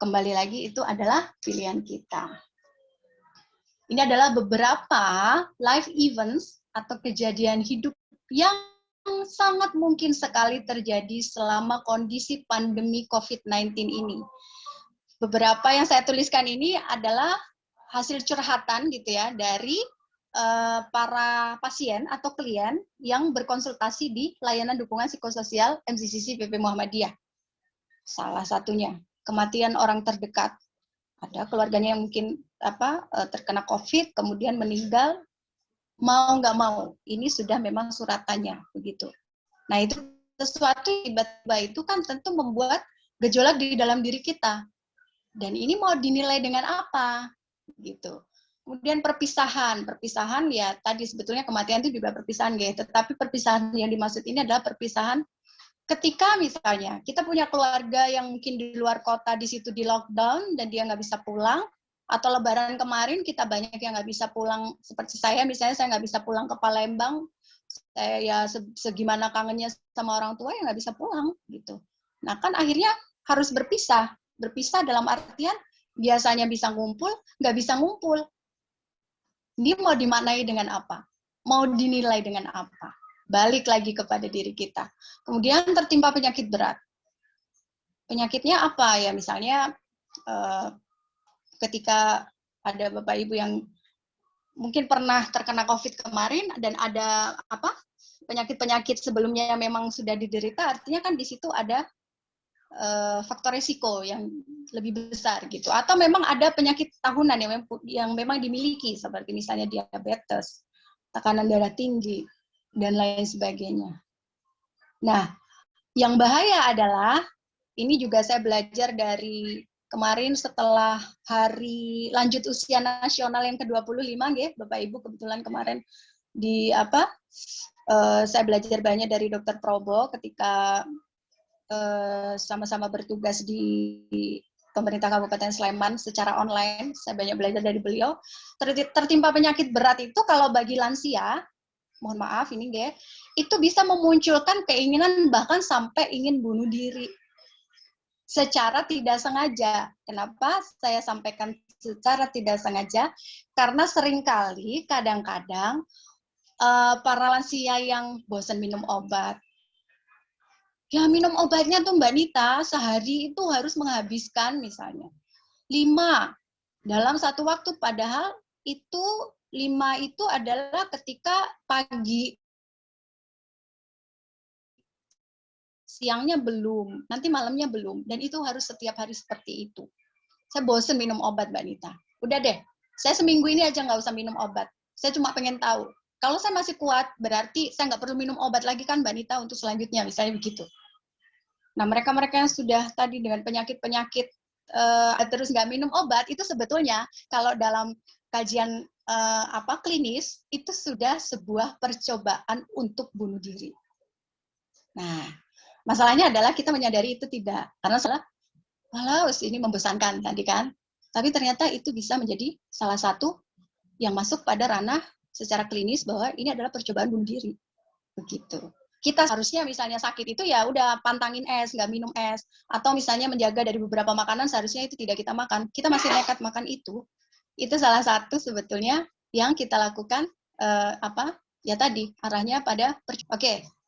kembali lagi itu adalah pilihan kita. Ini adalah beberapa life events atau kejadian hidup yang sangat mungkin sekali terjadi selama kondisi pandemi COVID-19 ini. beberapa yang saya tuliskan ini adalah hasil curhatan gitu ya dari para pasien atau klien yang berkonsultasi di layanan dukungan psikososial MCCC PP Muhammadiyah. Salah satunya kematian orang terdekat. Ada keluarganya yang mungkin terkena COVID, kemudian meninggal, mau nggak mau, ini sudah memang suratannya begitu. Nah itu sesuatu tiba-tiba itu kan tentu membuat gejolak di dalam diri kita. Dan ini mau dinilai dengan apa? Gitu. Kemudian perpisahan ya tadi sebetulnya kematian itu juga perpisahan, guys. Tetapi perpisahan yang dimaksud ini adalah perpisahan ketika misalnya kita punya keluarga yang mungkin di luar kota di situ di lockdown dan dia nggak bisa pulang, atau Lebaran kemarin kita banyak yang nggak bisa pulang seperti saya misalnya saya nggak bisa pulang ke Palembang, saya ya segimana kangennya sama orang tua ya nggak bisa pulang gitu. Nah kan akhirnya harus berpisah dalam artian biasanya bisa ngumpul nggak bisa ngumpul. Ini mau dimaknai dengan apa? Mau dinilai dengan apa? Balik lagi kepada diri kita. Kemudian tertimpa penyakit berat. Penyakitnya apa ya? Misalnya ketika ada Bapak Ibu yang mungkin pernah terkena COVID kemarin dan ada penyakit-penyakit sebelumnya yang memang sudah diderita, artinya kan di situ ada faktor risiko yang lebih besar gitu, atau memang ada penyakit tahunan yang memang dimiliki seperti misalnya diabetes, tekanan darah tinggi dan lain sebagainya. Nah, yang bahaya adalah ini juga saya belajar dari kemarin setelah hari lanjut usia nasional yang ke-25 ya, Bapak Ibu kebetulan kemarin di saya belajar banyak dari Dr. Probo ketika sama-sama bertugas di pemerintah Kabupaten Sleman secara online. Saya banyak belajar dari beliau. Tertimpa penyakit berat itu kalau bagi lansia, mohon maaf ini ya, itu bisa memunculkan keinginan bahkan sampai ingin bunuh diri secara tidak sengaja. Kenapa saya sampaikan secara tidak sengaja? Karena seringkali kadang-kadang para lansia yang bosan minum obat, ya minum obatnya tuh Mbak Nita, sehari itu harus menghabiskan misalnya 5 dalam satu waktu, padahal itu 5 itu adalah ketika pagi, siangnya belum, nanti malamnya belum, dan itu harus setiap hari seperti itu. Saya bosen minum obat Mbak Nita. Udah deh, saya seminggu ini aja nggak usah minum obat. Saya cuma pengen tahu, kalau saya masih kuat, berarti saya nggak perlu minum obat lagi kan Mbak Nita untuk selanjutnya, misalnya begitu. Nah, mereka-mereka yang sudah tadi dengan penyakit-penyakit terus nggak minum obat, itu sebetulnya kalau dalam kajian klinis, itu sudah sebuah percobaan untuk bunuh diri. Nah, masalahnya adalah kita menyadari itu tidak. Karena walau ini membosankan tadi kan, tapi ternyata itu bisa menjadi salah satu yang masuk pada ranah secara klinis bahwa ini adalah percobaan bunuh diri. Begitu. Kita harusnya misalnya sakit itu ya udah pantangin es, nggak minum es, atau misalnya menjaga dari beberapa makanan seharusnya itu tidak kita makan. Kita masih nekat makan itu salah satu sebetulnya yang kita lakukan ya tadi arahnya pada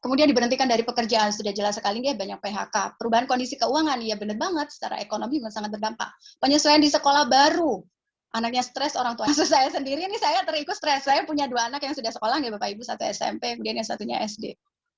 kemudian diberhentikan dari pekerjaan, sudah jelas sekali dia banyak PHK. Perubahan kondisi keuangan, ya benar banget, secara ekonomi sangat berdampak. Penyesuaian di sekolah baru, anaknya stres, orang tua. Maksud saya sendiri ini saya terikut stres. Saya punya 2 anak yang sudah sekolah ya Bapak Ibu, satu SMP, kemudian yang satunya SD.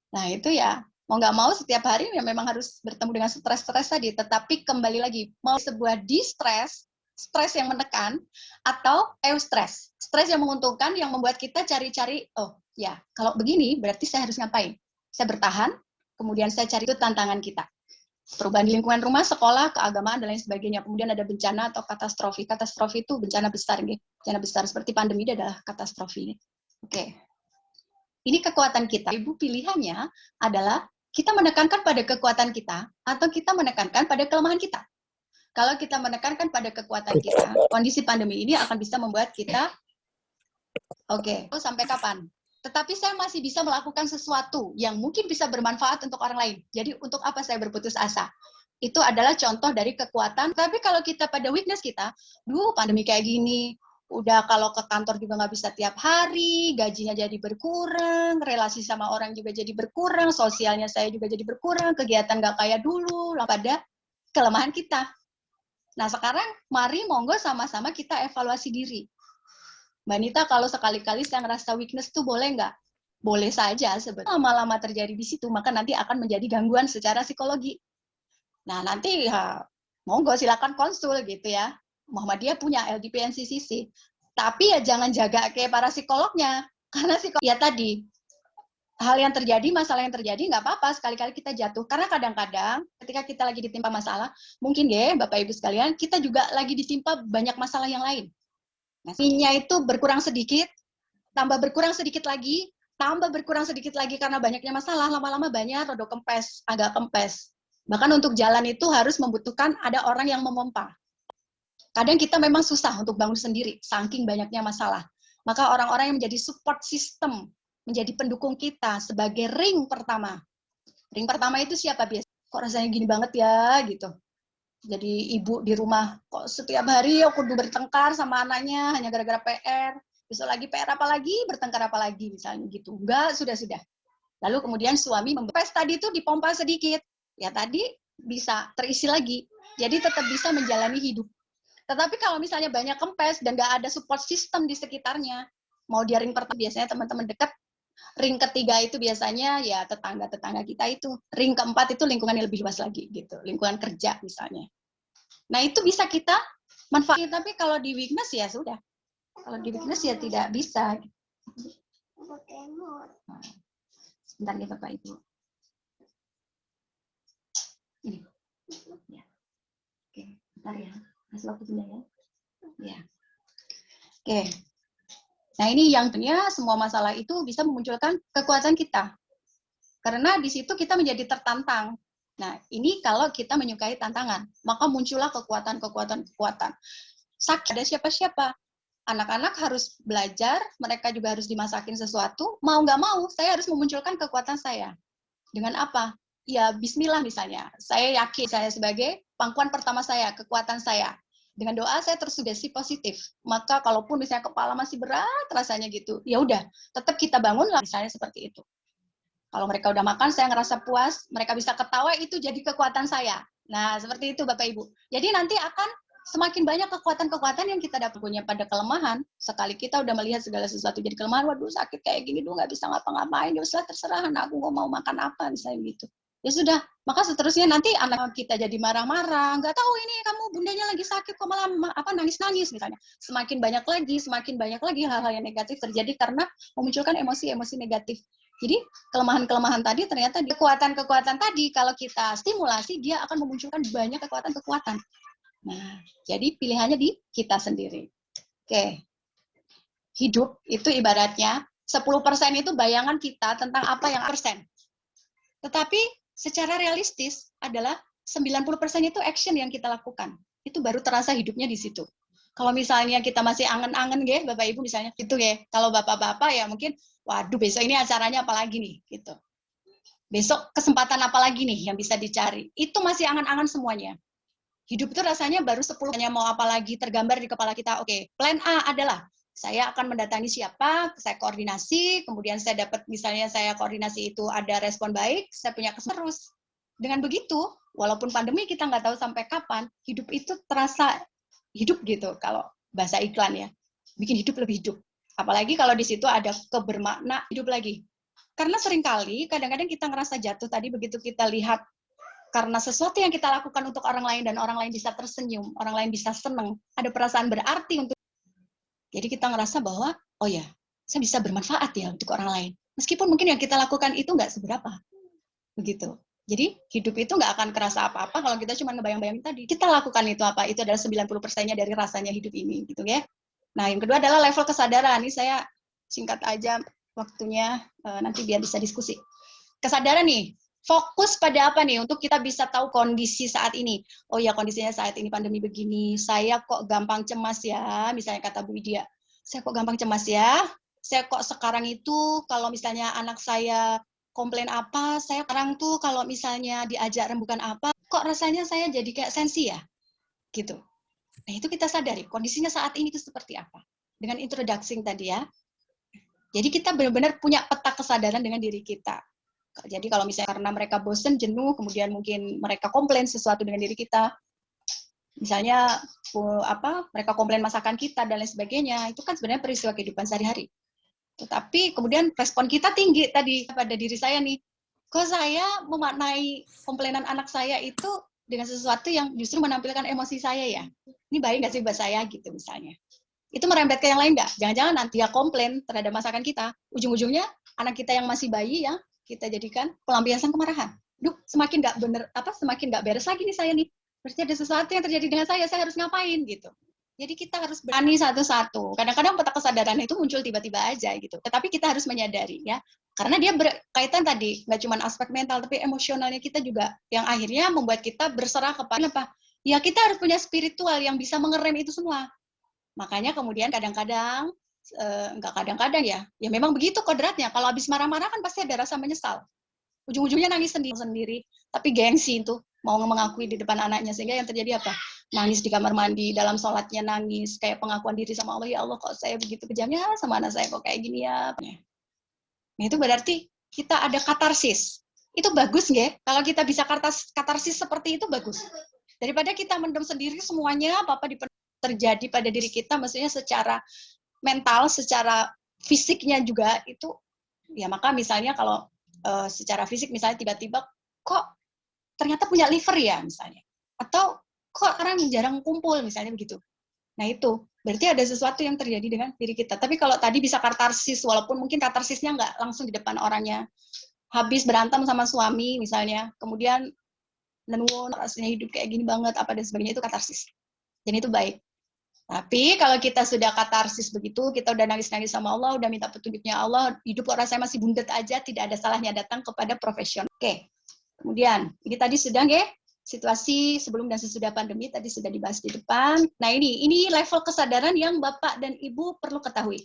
Nah itu ya, mau nggak mau setiap hari ya memang harus bertemu dengan stres-stres tadi. Tetapi kembali lagi, mau sebuah distress, stres yang menekan, atau eustress, stres yang menguntungkan, yang membuat kita cari-cari, oh ya kalau begini berarti saya harus ngapain? Saya bertahan, kemudian saya cari itu tantangan kita. Perubahan di lingkungan rumah, sekolah, keagamaan, dan lain sebagainya. Kemudian ada bencana atau katastrofi. Katastrofi itu bencana besar, gitu. Bencana besar seperti pandemi itu adalah katastrofi. Oke. Ini kekuatan kita. Ibu pilihannya adalah kita menekankan pada kekuatan kita atau kita menekankan pada kelemahan kita. Kalau kita menekankan pada kekuatan kita, kondisi pandemi ini akan bisa membuat kita sampai kapan? Tetapi saya masih bisa melakukan sesuatu yang mungkin bisa bermanfaat untuk orang lain. Jadi untuk apa saya berputus asa? Itu adalah contoh dari kekuatan. Tapi kalau kita pada weakness kita, pandemi kayak gini, udah kalau ke kantor juga nggak bisa tiap hari, gajinya jadi berkurang, relasi sama orang juga jadi berkurang, sosialnya saya juga jadi berkurang, kegiatan nggak kayak dulu, pada kelemahan kita. Nah, sekarang mari monggo sama-sama kita evaluasi diri. Mbak Nita, kalau sekali-kali saya ngerasa weakness tuh boleh nggak? Boleh saja sebetulnya. Lama-lama terjadi di situ, maka nanti akan menjadi gangguan secara psikologi. Nah, nanti ya, monggo silakan konsul gitu ya. Muhammadiyah punya LDP NCCC. Tapi ya jangan jaga kayak para psikolognya. Karena ya tadi, hal yang terjadi, masalah yang terjadi, nggak apa-apa sekali-kali kita jatuh. Karena kadang-kadang ketika kita lagi ditimpa masalah, mungkin ya Bapak Ibu sekalian, kita juga lagi ditimpa banyak masalah yang lain. Nah, itu berkurang sedikit, tambah berkurang sedikit lagi, tambah berkurang sedikit lagi karena banyaknya masalah, lama-lama banyak, rodok kempes, agak kempes. Bahkan untuk jalan itu harus membutuhkan ada orang yang memompa. Kadang kita memang susah untuk bangun sendiri, saking banyaknya masalah. Maka orang-orang yang menjadi support system, menjadi pendukung kita sebagai ring pertama. Ring pertama itu siapa biasa? Kok rasanya gini banget ya, gitu. Jadi ibu di rumah, kok setiap hari aku kudu bertengkar sama anaknya hanya gara-gara PR. Besok lagi PR apa lagi, bertengkar apa lagi, misalnya gitu. Enggak, sudah. Lalu kemudian suami membepes tadi itu dipompa sedikit. Ya tadi bisa terisi lagi. Jadi tetap bisa menjalani hidup. Tetapi kalau misalnya banyak kempes dan nggak ada support system di sekitarnya, mau dia ring pertama biasanya teman-teman dekat, ring ketiga itu biasanya ya tetangga-tetangga kita itu, ring keempat itu lingkungan yang lebih luas lagi gitu, lingkungan kerja misalnya. Nah itu bisa kita manfaatkan, tapi kalau di weakness ya sudah. Kalau di weakness ya tidak bisa. Sebentar ya Bapak Ibu. Ini. Ya. Oke, bentar ya. Kasih waktu dulu ya. Ya. Oke. Nah ini yang tentunya semua masalah itu bisa memunculkan kekuatan kita. Karena di situ kita menjadi tertantang. Nah ini kalau kita menyukai tantangan, maka muncullah kekuatan. Sakit ada siapa-siapa. Anak-anak harus belajar, mereka juga harus dimasakin sesuatu. Mau nggak mau, saya harus memunculkan kekuatan saya. Dengan apa? Ya bismillah misalnya. Saya yakin saya sebagai pangkuan pertama saya, kekuatan saya. Dengan doa saya tersugesti positif. Maka kalaupun misalnya kepala masih berat rasanya gitu, ya udah, tetap kita bangunlah misalnya seperti itu. Kalau mereka udah makan, saya ngerasa puas, mereka bisa ketawa, itu jadi kekuatan saya. Nah, seperti itu Bapak Ibu. Jadi nanti akan semakin banyak kekuatan-kekuatan yang kita dapat punya pada kelemahan. Sekali kita udah melihat segala sesuatu jadi kelemahan, waduh sakit kayak gini, nggak bisa ngapa-ngapain, ya sudah terserah, aku mau makan apa, misalnya gitu. Ya sudah, maka seterusnya nanti anak kita jadi marah-marah, nggak tahu ini kamu bundanya lagi sakit kok malah nangis-nangis misalnya. Semakin banyak lagi hal-hal yang negatif terjadi karena memunculkan emosi-emosi negatif. Jadi kelemahan-kelemahan tadi ternyata kekuatan-kekuatan tadi kalau kita stimulasi dia akan memunculkan banyak kekuatan-kekuatan. Nah, jadi pilihannya di kita sendiri. Oke. Hidup itu ibaratnya 10% itu bayangan kita tentang apa yang persen. Tetapi secara realistis adalah 90% itu action yang kita lakukan. Itu baru terasa hidupnya di situ. Kalau misalnya kita masih angen-angen ya, Bapak Ibu misalnya gitu ya. Kalau Bapak-bapak ya mungkin waduh besok ini acaranya apa lagi nih gitu. Besok kesempatan apa lagi nih yang bisa dicari. Itu masih angan-angan semuanya. Hidup itu rasanya baru 10-nya mau apa lagi tergambar di kepala kita. Oke, plan A adalah saya akan mendatangi siapa, saya koordinasi, kemudian saya dapat misalnya saya koordinasi itu ada respon baik, saya punya kesempatan terus. Dengan begitu, walaupun pandemi kita nggak tahu sampai kapan, hidup itu terasa hidup gitu kalau bahasa iklan ya. Bikin hidup lebih hidup. Apalagi kalau di situ ada kebermakna hidup lagi. Karena seringkali kadang-kadang kita ngerasa jatuh tadi begitu kita lihat karena sesuatu yang kita lakukan untuk orang lain dan orang lain bisa tersenyum, orang lain bisa senang, ada perasaan berarti untuk. Jadi kita ngerasa bahwa, oh ya, saya bisa bermanfaat ya untuk orang lain. Meskipun mungkin yang kita lakukan itu nggak seberapa. Begitu. Jadi hidup itu nggak akan kerasa apa-apa kalau kita cuma ngebayang-bayangin tadi. Kita lakukan itu apa? Itu adalah 90%-nya dari rasanya hidup ini, gitu ya. Nah, yang kedua adalah level kesadaran. Ini saya singkat aja waktunya, nanti biar bisa diskusi. Kesadaran nih, fokus pada apa nih untuk kita bisa tahu kondisi saat ini. Oh ya, kondisinya saat ini pandemi begini, saya kok gampang cemas ya, misalnya kata Bu Widya. Saya kok gampang cemas ya, saya kok sekarang itu kalau misalnya anak saya komplain apa, saya sekarang tuh kalau misalnya diajak rembukan apa, kok rasanya saya jadi kayak sensi ya, gitu. Nah itu kita sadari, kondisinya saat ini itu seperti apa. Dengan introducing tadi ya. Jadi kita benar-benar punya peta kesadaran dengan diri kita. Jadi kalau misalnya karena mereka bosen, jenuh, kemudian mungkin mereka komplain sesuatu dengan diri kita, Misalnya mereka komplain masakan kita dan lain sebagainya, itu kan sebenarnya peristiwa kehidupan sehari-hari. Tetapi kemudian respon kita tinggi tadi pada diri saya nih, kok saya memaknai komplainan anak saya itu dengan sesuatu yang justru menampilkan emosi saya ya. Ini baik nggak sih buat saya gitu misalnya. Itu merembet ke yang lain nggak? Jangan-jangan nanti dia komplain terhadap masakan kita, ujung-ujungnya anak kita yang masih bayi ya kita jadikan pelampiasan kemarahan. Duh, semakin nggak bener semakin nggak beres lagi nih saya nih. Berarti ada sesuatu yang terjadi dengan saya harus ngapain gitu. Jadi kita harus berani satu-satu. Kadang-kadang peta kesadaran itu muncul tiba-tiba aja gitu. Tetapi kita harus menyadari ya, karena dia berkaitan tadi nggak cuma aspek mental, tapi emosionalnya kita juga yang akhirnya membuat kita berserah kepada apa? Ya kita harus punya spiritual yang bisa mengerem itu semua. Makanya kemudian kadang-kadang nggak kadang-kadang ya memang begitu kodratnya. Kalau habis marah-marah kan pasti ada rasa menyesal. Ujung-ujungnya nangis sendiri, tapi gengsi itu mau mengakui di depan anaknya, sehingga yang terjadi apa? Nangis di kamar mandi, dalam sholatnya nangis, kayak pengakuan diri sama Allah, ya Allah kok saya begitu kejamnya sama anak saya kok kayak gini ya. Nah itu berarti kita ada katarsis. Itu bagus nggak? Kalau kita bisa katarsis seperti itu bagus. Daripada kita mendem sendiri semuanya, apa-apa terjadi pada diri kita, maksudnya secara mental, secara fisiknya juga itu, ya maka misalnya kalau secara fisik misalnya tiba-tiba kok ternyata punya liver ya misalnya, atau kok orang jarang kumpul misalnya begitu. Nah itu berarti ada sesuatu yang terjadi dengan diri kita. Tapi kalau tadi bisa katarsis, walaupun mungkin katarsisnya nggak langsung di depan orangnya, habis berantem sama suami misalnya, kemudian nenun rasanya hidup kayak gini banget apa dan sebagainya, itu katarsis. Dan itu baik. Tapi kalau kita sudah katarsis begitu, kita udah nangis-nangis sama Allah, udah minta petunjuknya Allah, hidup kok rasanya masih bundet aja, tidak ada salahnya datang kepada profesional. Oke, kemudian ini tadi sudah nggih, situasi sebelum dan sesudah pandemi tadi sudah dibahas di depan. Nah ini level kesadaran yang Bapak dan Ibu perlu ketahui.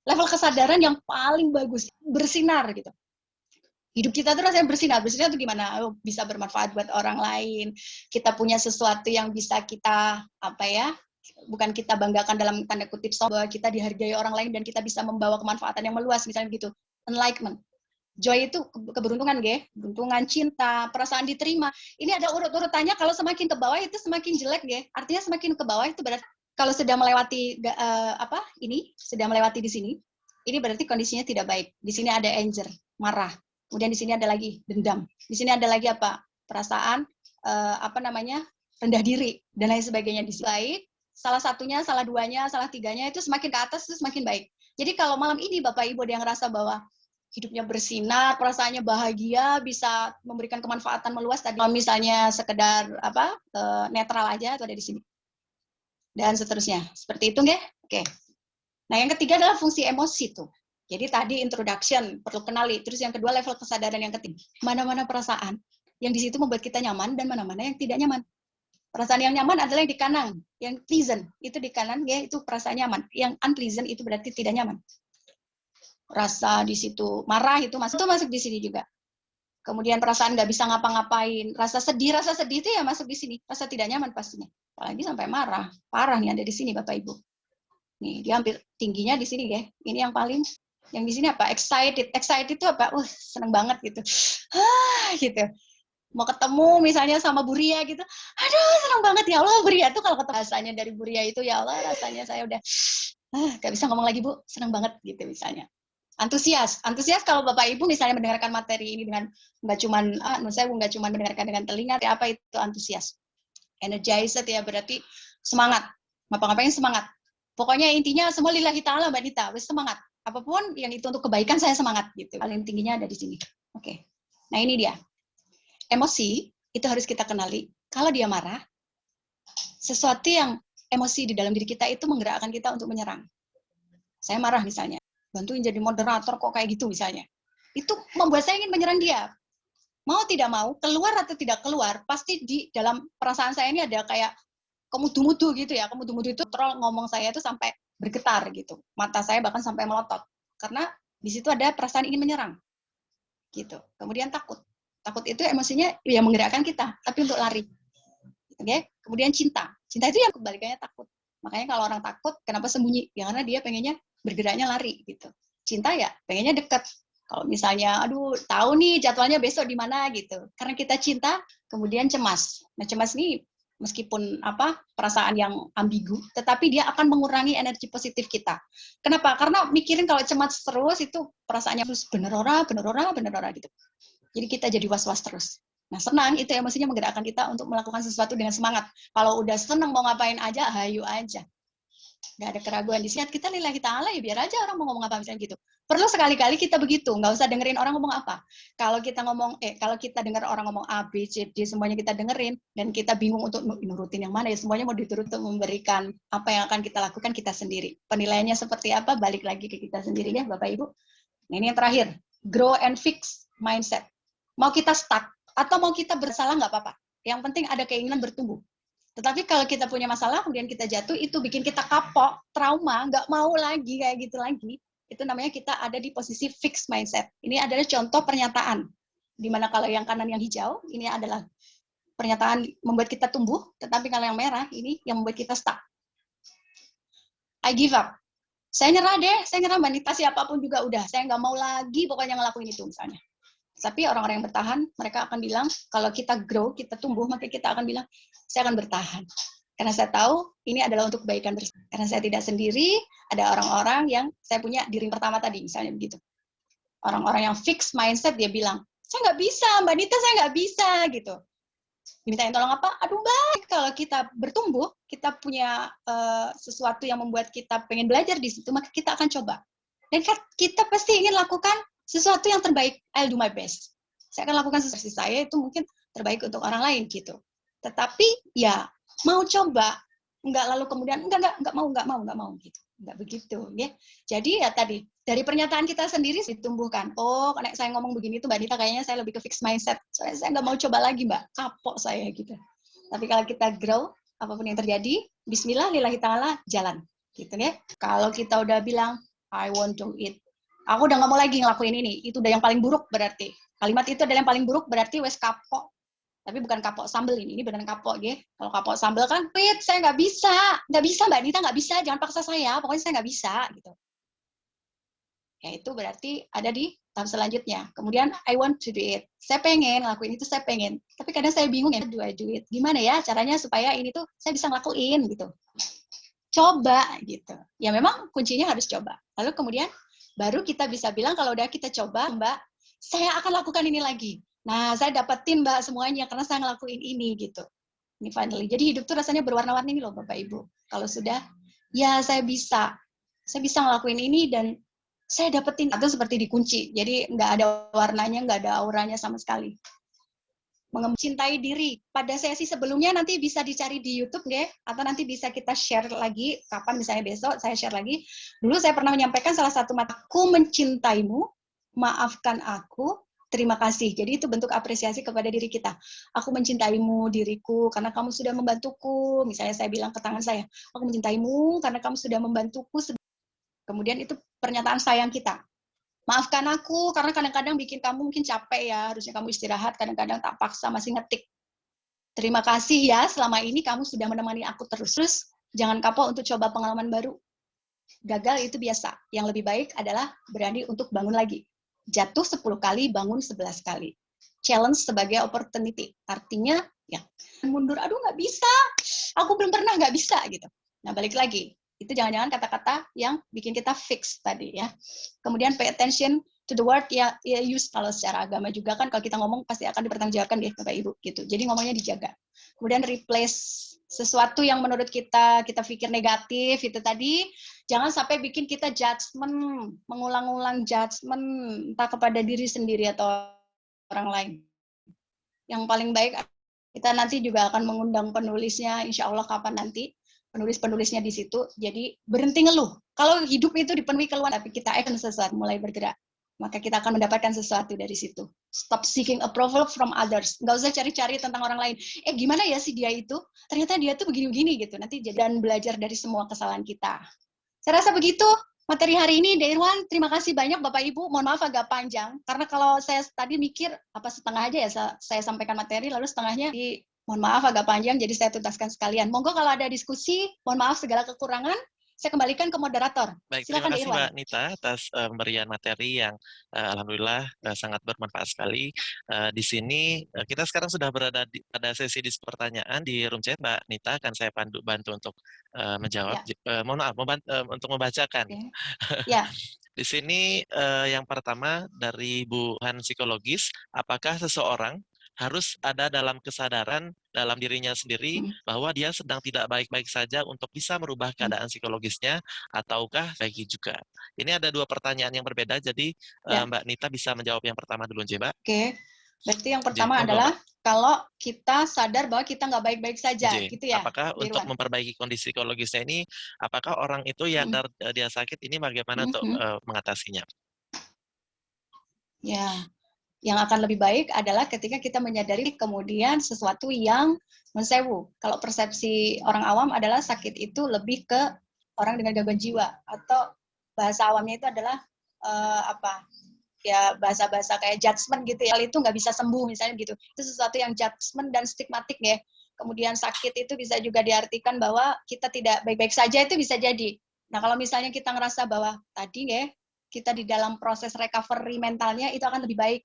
Level kesadaran yang paling bagus, bersinar gitu. Hidup kita tuh rasanya bersinar tuh gimana? Bisa bermanfaat buat orang lain, kita punya sesuatu yang bisa kita bukan kita banggakan dalam tanda kutip bahwa kita dihargai orang lain dan kita bisa membawa kemanfaatan yang meluas misalnya gitu. Enlightenment. Joy itu keberuntungan, keberuntungan, cinta, perasaan diterima. Ini ada urut-urutannya, kalau semakin ke bawah itu semakin jelek, artinya semakin ke bawah itu berarti kalau sudah melewati sudah melewati di sini, ini berarti kondisinya tidak baik. Di sini ada anger, marah. Kemudian di sini ada lagi dendam. Di sini ada lagi perasaan rendah diri dan lain sebagainya. Di sini salah satunya, salah duanya, salah tiganya itu semakin ke atas itu semakin baik. Jadi kalau malam ini Bapak Ibu yang ngerasa bahwa hidupnya bersinar, perasaannya bahagia, bisa memberikan kemanfaatan meluas tadi. Kalau misalnya sekedar netral aja itu ada di sini. Dan seterusnya. Seperti itu nggih? Oke. Nah, yang ketiga adalah fungsi emosi tuh. Jadi tadi introduction, perlu kenali. Terus yang kedua level kesadaran yang ketiga. Mana-mana perasaan yang di situ membuat kita nyaman dan mana-mana yang tidak nyaman. Perasaan yang nyaman adalah yang di kanan, yang pleasant itu di kanan, itu perasaan nyaman. Yang unpleasant itu berarti tidak nyaman. Rasa di situ marah itu masuk di sini juga. Kemudian perasaan nggak bisa ngapa-ngapain, rasa sedih itu ya masuk di sini. Rasa tidak nyaman pastinya. Apalagi sampai marah, parah nih ada di sini Bapak Ibu. Nih dia hampir tingginya di sini Ini yang paling, yang di sini apa? Excited itu apa? Seneng banget gitu. Gitu. Mau ketemu misalnya sama Bu Ria gitu, aduh senang banget ya Allah, Bu Ria tuh kalau ketemu rasanya dari Bu Ria itu ya Allah rasanya saya udah gak bisa ngomong lagi Bu, senang banget gitu misalnya. Antusias kalau Bapak Ibu misalnya mendengarkan materi ini dengan nggak cuma mendengarkan dengan telinga, apa itu antusias? Energized ya berarti semangat, ngapa-ngapain semangat. Pokoknya intinya semua lillahi ta'ala Mbak Dita, semangat. Apapun yang itu untuk kebaikan saya semangat gitu. Paling tingginya ada di sini. Oke. Nah ini dia. Emosi itu harus kita kenali. Kalau dia marah, sesuatu yang emosi di dalam diri kita itu menggerakkan kita untuk menyerang. Saya marah misalnya, bantuin jadi moderator kok kayak gitu misalnya. Itu membuat saya ingin menyerang dia. Mau tidak mau, keluar atau tidak keluar, pasti di dalam perasaan saya ini ada kayak kemudu-mudu gitu ya. Kemudu-mudu itu troll ngomong saya itu sampai bergetar gitu. Mata saya bahkan sampai melotot. Karena di situ ada perasaan ingin menyerang. Gitu. Kemudian takut. Takut itu emosinya yang menggerakkan kita, tapi untuk lari. Okay? Kemudian cinta. Cinta itu yang kebalikannya takut. Makanya kalau orang takut, kenapa sembunyi? Ya karena dia pengennya bergeraknya lari gitu. Cinta ya pengennya dekat. Kalau misalnya, aduh tahu nih jadwalnya besok di mana gitu. Karena kita cinta, kemudian cemas. Nah cemas ini meskipun perasaan yang ambigu, tetapi dia akan mengurangi energi positif kita. Kenapa? Karena mikirin kalau cemas terus itu perasaannya terus bener ora gitu. Jadi kita jadi was-was terus. Nah, senang itu emosinya menggerakkan kita untuk melakukan sesuatu dengan semangat. Kalau udah senang mau ngapain aja, hayu aja. Nggak ada keraguan di sini. Kita lillahi ta'ala, ya biar aja orang mau ngomong apa misalnya gitu. Perlu sekali-kali kita begitu, nggak usah dengerin orang ngomong apa. Kalau kita kalau kita dengar orang ngomong A, B, C, D, semuanya kita dengerin, dan kita bingung untuk nurutin yang mana ya, semuanya mau diturut untuk memberikan apa yang akan kita lakukan kita sendiri. Penilaiannya seperti apa, balik lagi ke kita sendiri ya Bapak Ibu. Nah, ini yang terakhir, grow and fix mindset. Mau kita stuck, atau mau kita bersalah nggak apa-apa. Yang penting ada keinginan bertumbuh. Tetapi kalau kita punya masalah, kemudian kita jatuh, itu bikin kita kapok, trauma, nggak mau lagi kayak gitu lagi. Itu namanya kita ada di posisi fixed mindset. Ini adalah contoh pernyataan. Dimana kalau yang kanan yang hijau, ini adalah pernyataan membuat kita tumbuh, tetapi kalau yang merah, ini yang membuat kita stuck. I give up. Saya nyerah deh, saya nyerah wanita siapapun juga udah. Saya nggak mau lagi pokoknya ngelakuin itu misalnya. Tapi orang-orang yang bertahan, mereka akan bilang, kalau kita grow, kita tumbuh, maka kita akan bilang, saya akan bertahan. Karena saya tahu ini adalah untuk kebaikan bersama. Karena saya tidak sendiri, ada orang-orang yang saya punya di ring pertama tadi, misalnya begitu. Orang-orang yang fixed mindset, dia bilang, saya nggak bisa, Mbak Nita, saya nggak bisa, gitu. Dimintain tolong apa? Aduh, baik. Kalau kita bertumbuh, kita punya sesuatu yang membuat kita pengen belajar di situ, maka kita akan coba. Dan kita pasti ingin lakukan sesuatu yang terbaik. I'll do my best. Saya akan lakukan sesuatu saya itu mungkin terbaik untuk orang lain gitu. Tetapi ya mau coba, enggak lalu kemudian enggak mau gitu. Enggak begitu, ya. Jadi ya tadi dari pernyataan kita sendiri ditumbuhkan. Oh, karena saya ngomong begini tuh Mbak Nita kayaknya saya lebih ke fixed mindset. Soalnya saya enggak mau coba lagi, Mbak. Kapok saya gitu. Tapi kalau kita grow, apapun yang terjadi, bismillah lillahi ta'ala jalan. Gitu ya. Kalau kita udah bilang I won't do it. Aku udah nggak mau lagi ngelakuin ini. Itu udah yang paling buruk berarti. Kalimat itu adalah yang paling buruk berarti wes kapok. Tapi bukan kapok sambel ini beneran kapok ya. Kalau kapok sambel kan, wait, saya nggak bisa Mbak Nita nggak bisa, jangan paksa saya, pokoknya saya nggak bisa gitu. Ya itu berarti ada di tahap selanjutnya. Kemudian I want to do it. Saya pengen ngelakuin itu, saya pengen. Tapi kadang saya bingung ya, do I do it? Gimana ya caranya supaya ini tuh saya bisa ngelakuin gitu. Coba gitu. Ya memang kuncinya harus coba. Lalu kemudian baru kita bisa bilang kalau udah kita coba, Mbak, saya akan lakukan ini lagi. Nah, saya dapetin Mbak semuanya karena saya ngelakuin ini gitu. Ini finally. Jadi hidup tuh rasanya berwarna-warni nih loh Bapak Ibu. Kalau sudah, ya saya bisa ngelakuin ini dan saya dapetin atau seperti dikunci. Jadi nggak ada warnanya, nggak ada auranya sama sekali. Mencintai diri. Pada sesi sebelumnya nanti bisa dicari di YouTube ya, atau nanti bisa kita share lagi kapan misalnya besok saya share lagi. Dulu saya pernah menyampaikan salah satu mata, aku mencintaimu, maafkan aku, terima kasih. Jadi itu bentuk apresiasi kepada diri kita. Aku mencintaimu diriku karena kamu sudah membantuku. Misalnya saya bilang ke tangan saya, aku mencintaimu karena kamu sudah membantuku. Kemudian itu pernyataan sayang kita. Maafkan aku, karena kadang-kadang bikin kamu mungkin capek ya, harusnya kamu istirahat, kadang-kadang tak paksa masih ngetik. Terima kasih ya, selama ini kamu sudah menemani aku terus. Terus, jangan kapok untuk coba pengalaman baru. Gagal itu biasa, yang lebih baik adalah berani untuk bangun lagi. Jatuh 10 kali, bangun 11 kali. Challenge sebagai opportunity, artinya ya mundur, aduh nggak bisa, aku belum pernah nggak bisa gitu. Nah balik lagi, itu jangan-jangan kata-kata yang bikin kita fix tadi ya. Kemudian pay attention to the word ya use, kalau secara agama juga kan kalau kita ngomong pasti akan dipertanggungjawabkan deh Bapak Ibu gitu. Jadi ngomongnya dijaga. Kemudian replace sesuatu yang menurut kita pikir negatif itu tadi, jangan sampai bikin kita judgment, mengulang-ulang judgment entah kepada diri sendiri atau orang lain. Yang paling baik kita nanti juga akan mengundang penulisnya insya Allah kapan nanti. Penulis-penulisnya di situ, jadi berhenti ngeluh. Kalau hidup itu dipenuhi keluhan, tapi kita akan sesuatu, mulai bergerak, maka kita akan mendapatkan sesuatu dari situ. Stop seeking approval from others. Nggak usah cari-cari tentang orang lain. Gimana ya sih dia itu? Ternyata dia tuh begini-begini gitu. Nanti dan belajar dari semua kesalahan kita. Saya rasa begitu materi hari ini, Irwan. Terima kasih banyak Bapak Ibu. Mohon maaf agak panjang, karena kalau saya tadi mikir apa setengah aja ya saya sampaikan materi, lalu setengahnya mohon maaf agak panjang, jadi saya tuntaskan sekalian. Monggo kalau ada diskusi, mohon maaf segala kekurangan. saya kembalikan ke moderator. Baik, terima Silakan kasih Irwan. Mbak Nita atas pemberian materi yang alhamdulillah sangat bermanfaat sekali. Di sini kita sekarang sudah berada pada sesi diskusi pertanyaan di room chat. Mbak Nita akan saya bantu untuk menjawab. Ya. Mohon maaf, untuk membacakan. Oke. Ya. Di sini yang pertama dari Bu Han psikologis, apakah seseorang harus ada dalam kesadaran dalam dirinya sendiri bahwa dia sedang tidak baik-baik saja untuk bisa merubah keadaan psikologisnya, ataukah bagi juga? Ini ada dua pertanyaan yang berbeda, jadi Ya. Mbak Nita bisa menjawab yang pertama dulu, Mbak. Oke, berarti yang pertama Monggo, adalah Mbak. kalau kita sadar bahwa kita nggak baik-baik saja, J, gitu ya, apakah untuk Irwan? memperbaiki kondisi psikologisnya ini, apakah orang itu yang dia sakit ini bagaimana untuk mengatasinya? Ya, yang akan lebih baik adalah ketika kita menyadari kemudian sesuatu yang mensewu. Kalau persepsi orang awam adalah sakit itu lebih ke orang dengan gangguan jiwa, atau bahasa awamnya itu adalah apa? Ya bahasa-bahasa kayak judgement gitu ya. Itu nggak bisa sembuh misalnya gitu. Itu sesuatu yang judgement dan stigmatik ya. Kemudian sakit itu bisa juga diartikan bahwa kita tidak baik-baik saja, itu bisa jadi. Nah kalau misalnya kita ngerasa bahwa tadi ya kita di dalam proses recovery mentalnya itu akan lebih baik.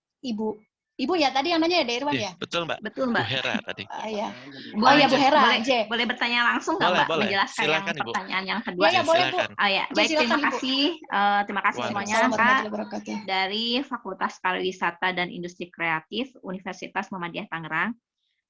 Ibu ya tadi yang nanya ya, Irwan ya? Betul, Mbak. Betul, Mbak. Bu Hera tadi. Ya. Oh ya Bu Hera. boleh bertanya langsung nggak, Boleh, Mbak, boleh. menjelaskan Silakan, yang Ibu. pertanyaan yang kedua? Ya, boleh, Bu. Ya, baik, silakan, terima kasih semuanya, Kak, dari Fakultas Pariwisata dan Industri Kreatif Universitas Muhammadiyah Tangerang.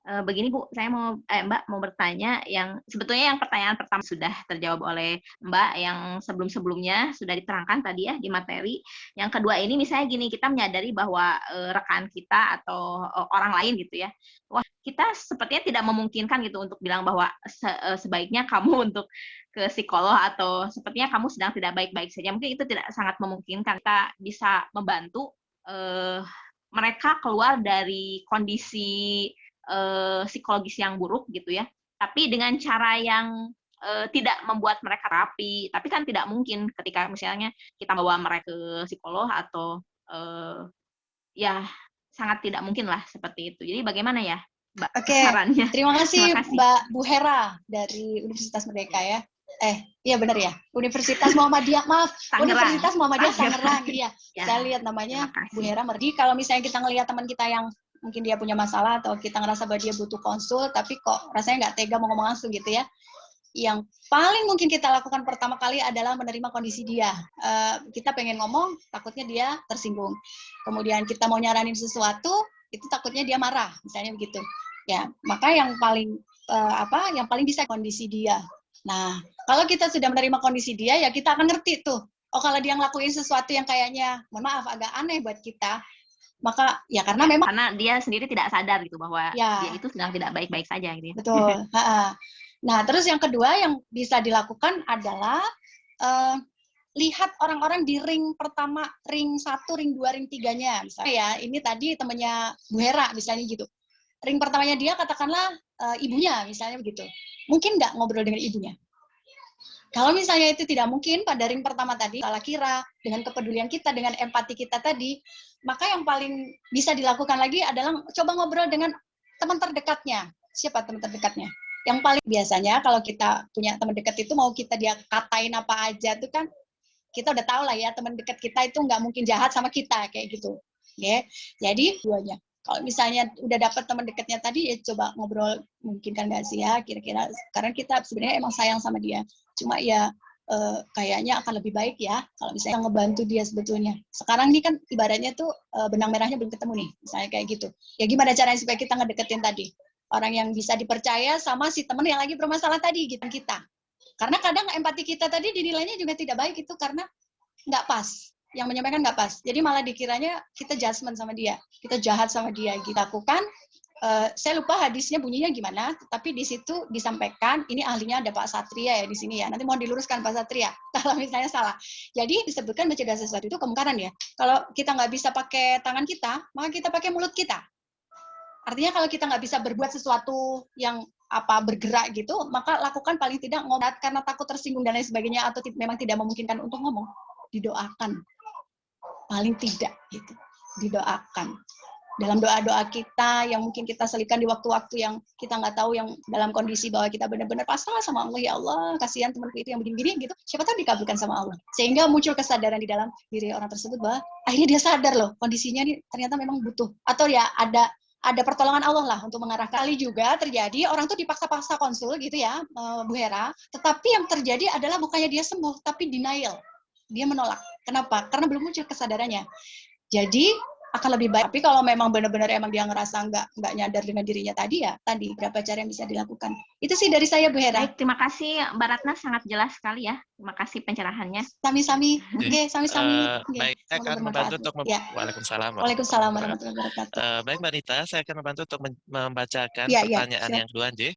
Begini Bu, saya Mbak mau bertanya yang sebetulnya yang pertanyaan pertama sudah terjawab oleh Mbak, yang sebelum-sebelumnya sudah diterangkan tadi ya di materi. Yang kedua ini misalnya gini, kita menyadari bahwa rekan kita atau orang lain gitu ya, wah kita sepertinya tidak memungkinkan gitu untuk bilang bahwa sebaiknya kamu untuk ke psikolog atau sepertinya kamu sedang tidak baik-baik saja. Mungkin itu tidak sangat memungkinkan. Kita bisa membantu mereka keluar dari kondisi psikologis yang buruk gitu ya, tapi dengan cara yang tidak membuat mereka rapi. Tapi kan tidak mungkin ketika misalnya kita bawa mereka ke psikolog atau ya sangat tidak mungkin lah seperti itu. Jadi bagaimana ya Mbak sarannya? Terima kasih Mbak Bu Hera dari Universitas Merdeka ya. Iya benar ya, Universitas Muhammadiyah, maaf, Tangerang. Universitas Muhammadiyah Tangerang, iya. Ya, saya lihat namanya Bu Hera Merdi. Kalau misalnya kita ngelihat teman kita yang mungkin dia punya masalah atau kita ngerasa bahwa dia butuh konsul, tapi kok rasanya nggak tega mau ngomong langsung gitu ya. Yang paling mungkin kita lakukan pertama kali adalah menerima kondisi dia. Kita pengen ngomong, takutnya dia tersinggung. Kemudian kita mau nyaranin sesuatu, itu takutnya dia marah, misalnya begitu. Ya, maka yang paling yang paling bisa kondisi dia. Nah, kalau kita sudah menerima kondisi dia, ya kita akan ngerti tuh. Oh, kalau dia ngelakuin sesuatu yang kayaknya, mohon maaf, agak aneh buat kita, maka ya karena memang karena dia sendiri tidak sadar gitu bahwa dia itu sedang tidak baik-baik saja gitu. Betul. Nah, terus yang kedua yang bisa dilakukan adalah lihat orang-orang di ring pertama, ring 1, ring 2, ring 3-nya. Misalnya ya, ini tadi temannya Bu Hera misalnya gitu. Ring pertamanya dia katakanlah ibunya misalnya begitu. Mungkin nggak ngobrol dengan ibunya? Kalau misalnya itu tidak mungkin pada ring pertama tadi, salah kira, dengan kepedulian kita, dengan empati kita tadi, maka yang paling bisa dilakukan lagi adalah coba ngobrol dengan teman terdekatnya. Siapa teman terdekatnya? Yang paling biasanya kalau kita punya teman dekat itu mau kita dia katain apa aja itu kan kita udah tahu lah ya, teman dekat kita itu nggak mungkin jahat sama kita kayak gitu. Okay? Jadi duanya. Kalau misalnya udah dapat teman dekatnya tadi, ya coba ngobrol, mungkin kan nggak sih ya, kira-kira. Karena kita sebenarnya emang sayang sama dia. Cuma ya kayaknya akan lebih baik ya, kalau misalnya ngebantu dia sebetulnya. Sekarang ini kan ibaratnya tuh benang merahnya belum ketemu nih, misalnya kayak gitu. Ya gimana caranya supaya kita ngedeketin tadi? Orang yang bisa dipercaya sama si teman yang lagi bermasalah tadi, gitu kita. Karena kadang empati kita tadi dinilainya juga tidak baik itu karena nggak pas. Yang menyampaikan nggak pas. Jadi malah dikiranya kita judgement sama dia, kita jahat sama dia. Kita lakukan, saya lupa hadisnya bunyinya gimana, tapi di situ disampaikan, ini ahlinya ada Pak Satria ya di sini ya, nanti mohon diluruskan Pak Satria, kalau misalnya salah. Jadi disebutkan mencegah sesuatu itu kemungkaran ya. Kalau kita nggak bisa pakai tangan kita, maka kita pakai mulut kita. Artinya kalau kita nggak bisa berbuat sesuatu yang bergerak gitu, maka lakukan paling tidak ngomong karena takut tersinggung dan lain sebagainya, atau memang tidak memungkinkan untuk ngomong, didoakan. Paling tidak gitu, didoakan. dalam doa-doa kita yang mungkin kita selipkan di waktu-waktu yang kita nggak tahu, yang dalam kondisi bahwa kita benar-benar pasrah sama Allah, ya Allah, kasihan temanku itu yang begini-begini gitu, siapa tahu dikabulkan sama Allah. Sehingga muncul kesadaran di dalam diri orang tersebut bahwa akhirnya dia sadar loh, kondisinya ini ternyata memang butuh. Atau ya ada pertolongan Allah lah untuk mengarahkan. Kali juga terjadi orang tuh dipaksa-paksa konsul gitu ya, Bu Hera, tetapi yang terjadi adalah bukannya dia sembuh, tapi denial. Dia menolak. Kenapa? Karena belum muncul kesadarannya. Jadi akan lebih baik. Tapi kalau memang benar-benar emang dia ngerasa nggak nyadar dengan dirinya tadi, ya tadi berapa cara yang bisa dilakukan. Itu sih dari saya, Bu Hera. Baik, terima kasih Mbak Ratna, sangat jelas sekali ya. Terima kasih pencerahannya. Sami-sami. Oke, sami-sami. Baik, saya akan membantu untuk Waalaikumsalam. Waalaikumsalam warahmatullahi wabarakatuh. Baik, Mbak Nita, saya akan membantu untuk membacakan Ya, pertanyaan yang kedua, J.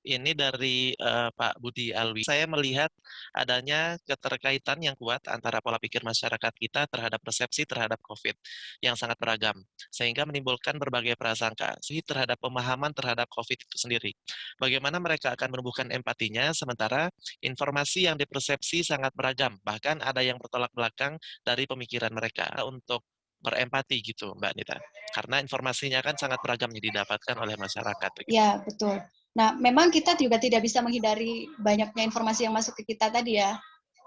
Ini dari Pak Budi Alwi. Saya melihat adanya keterkaitan yang kuat antara pola pikir masyarakat kita terhadap persepsi terhadap COVID yang sangat beragam, sehingga menimbulkan berbagai prasangka terhadap pemahaman terhadap COVID itu sendiri. Bagaimana mereka akan menumbuhkan empatinya, sementara informasi yang dipersepsi sangat beragam, bahkan ada yang bertolak belakang dari pemikiran mereka untuk berempati gitu, Mbak Nita. Karena informasinya kan sangat beragam yang didapatkan oleh masyarakat. Begitu. Ya, betul. Nah, memang kita juga tidak bisa menghindari banyaknya informasi yang masuk ke kita tadi ya.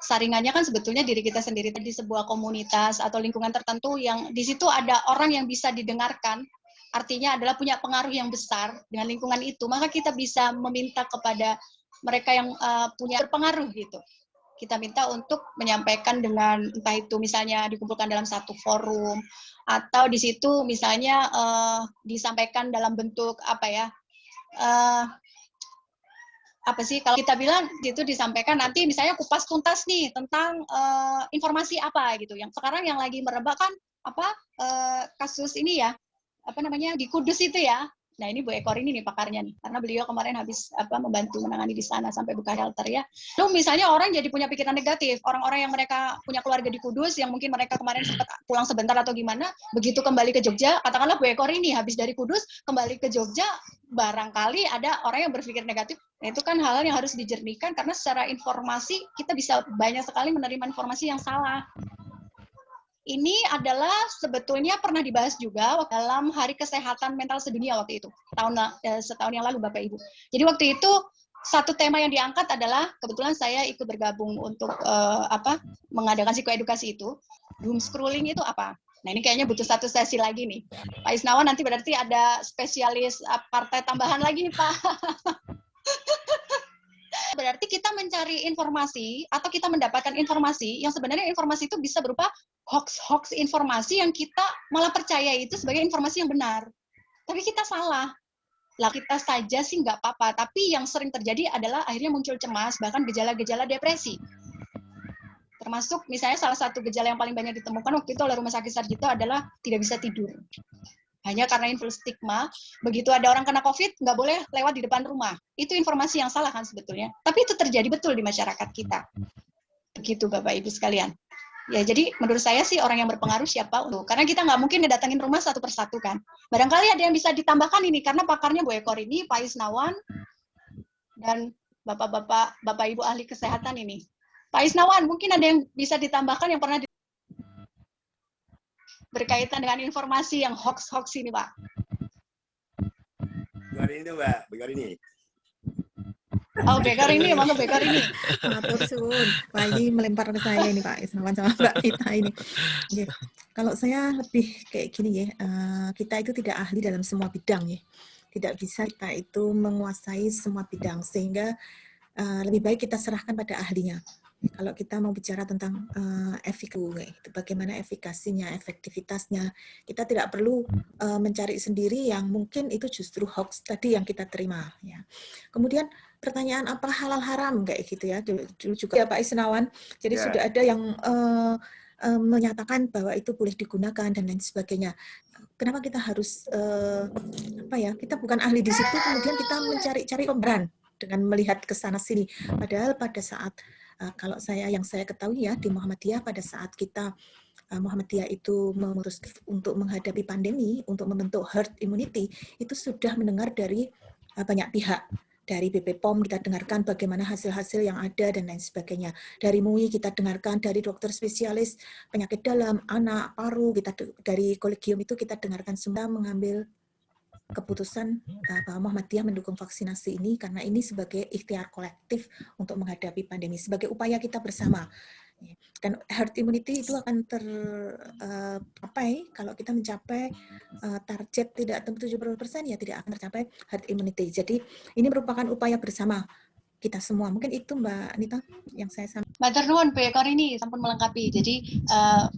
Saringannya kan sebetulnya diri kita sendiri di sebuah komunitas atau lingkungan tertentu yang di situ ada orang yang bisa didengarkan, artinya adalah punya pengaruh yang besar dengan lingkungan itu, maka kita bisa meminta kepada mereka yang punya berpengaruh gitu. Kita minta untuk menyampaikan dengan entah itu misalnya dikumpulkan dalam satu forum atau di situ misalnya disampaikan dalam bentuk apa ya? Apa sih kalau kita bilang itu disampaikan nanti misalnya kupas tuntas nih tentang informasi apa gitu yang sekarang yang lagi merebak kan apa kasus ini ya apa namanya di Kudus itu ya. Nah ini Bu Ekor ini nih pakarnya nih karena beliau kemarin habis membantu menangani di sana sampai buka shelter ya. Lalu misalnya orang jadi punya pikiran negatif, orang-orang yang mereka punya keluarga di Kudus yang mungkin mereka kemarin sempat pulang sebentar atau gimana, begitu kembali ke Jogja, katakanlah Bu Ekor ini habis dari Kudus kembali ke Jogja, barangkali ada orang yang berpikir negatif. Nah, itu kan hal-hal yang harus dijernihkan karena secara informasi kita bisa banyak sekali menerima informasi yang salah. Ini adalah sebetulnya pernah dibahas juga dalam Hari Kesehatan Mental Sedunia waktu itu, setahun yang lalu Bapak Ibu. Jadi waktu itu satu tema yang diangkat adalah kebetulan saya ikut bergabung untuk mengadakan psikoedukasi itu. Doom scrolling itu apa? Nah ini kayaknya butuh satu sesi lagi nih. Pak Isnawan nanti berarti ada spesialis partai tambahan lagi Pak. Berarti kita mencari informasi atau kita mendapatkan informasi yang sebenarnya informasi itu bisa berupa hoax informasi yang kita malah percaya itu sebagai informasi yang benar. Tapi kita salah. Lah kita saja sih nggak apa-apa, tapi yang sering terjadi adalah akhirnya muncul cemas, bahkan gejala-gejala depresi. Termasuk misalnya salah satu gejala yang paling banyak ditemukan waktu itu oleh Rumah Sakit Sarjito adalah tidak bisa tidur. Hanya karena info stigma, begitu ada orang kena COVID, nggak boleh lewat di depan rumah. Itu informasi yang salah kan sebetulnya. Tapi itu terjadi betul di masyarakat kita. Begitu Bapak Ibu sekalian. Ya jadi menurut saya sih orang yang berpengaruh siapa untuk. Karena kita nggak mungkin ngedatengin rumah satu persatu kan. Barangkali ada yang bisa ditambahkan ini, karena pakarnya Bu Ekor ini, Pak Isnawan, dan Bapak Ibu ahli kesehatan ini. Pak Isnawan, mungkin ada yang bisa ditambahkan yang pernah berkaitan dengan informasi yang hoax ini, Pak. Bekor ini tuh, Mbak. Bekor ini. Oh, Bekor ini, mangga Bekor ini. Matur suwun. Wah, ini melempar ke saya ini, Pak Isnawan sama Mbak Ita ini. Oke. Kalau saya lebih kayak gini ya, kita itu tidak ahli dalam semua bidang ya. Tidak bisa kita itu menguasai semua bidang, sehingga lebih baik kita serahkan pada ahlinya. Kalau kita mau bicara tentang bagaimana efikasinya, efektivitasnya, kita tidak perlu mencari sendiri yang mungkin itu justru hoax tadi yang kita terima. Ya. Kemudian pertanyaan apa halal haram kayak gitu ya, dulu juga ya Pak Isnawan. Jadi sudah ada yang menyatakan bahwa itu boleh digunakan dan lain sebagainya. Kenapa kita harus kita bukan ahli di situ, kemudian kita mencari-cari pembenaran dengan melihat ke sana sini. Padahal pada saat kalau yang saya ketahui ya di Muhammadiyah, pada saat kita Muhammadiyah itu memutuskan untuk menghadapi pandemi, untuk membentuk herd immunity, itu sudah mendengar dari banyak pihak. dari BP POM kita dengarkan bagaimana hasil-hasil yang ada dan lain sebagainya. Dari MUI kita dengarkan, dari dokter spesialis penyakit dalam, anak, paru, dari kolegium itu kita dengarkan semua mengambil keputusan bahwa Muhammadiyah mendukung vaksinasi ini karena ini sebagai ikhtiar kolektif untuk menghadapi pandemi, sebagai upaya kita bersama. Dan herd immunity itu akan tercapai kalau kita mencapai target tidak 70% ya tidak akan tercapai herd immunity. Jadi ini merupakan upaya bersama kita semua. Mungkin itu Mbak Anita yang saya sampaikan. Matur nuwun Bu Ekor ini sampun melengkapi. Jadi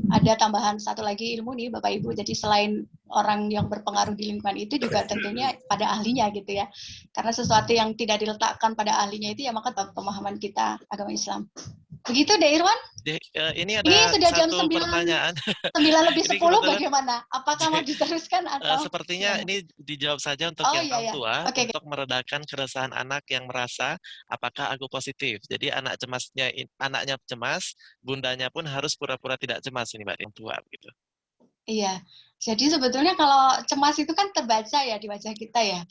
ada tambahan satu lagi ilmu nih Bapak Ibu. Jadi selain orang yang berpengaruh di lingkungan itu juga tentunya pada ahlinya gitu ya. Karena sesuatu yang tidak diletakkan pada ahlinya itu ya maka pemahaman kita agama Islam. Begitu Dek Irwan? Ini ada sudah jam satu 9, pertanyaan. 9:10 bagaimana? Apakah mau diteruskan atau? Sepertinya ini dijawab saja untuk yang orang tua, untuk meredakan keresahan anak yang merasa apakah aku positif. Jadi anaknya cemas, bundanya pun harus pura-pura tidak cemas ini Mbak, yang tua gitu. Iya. Jadi sebetulnya kalau cemas itu kan terbaca ya di wajah kita ya.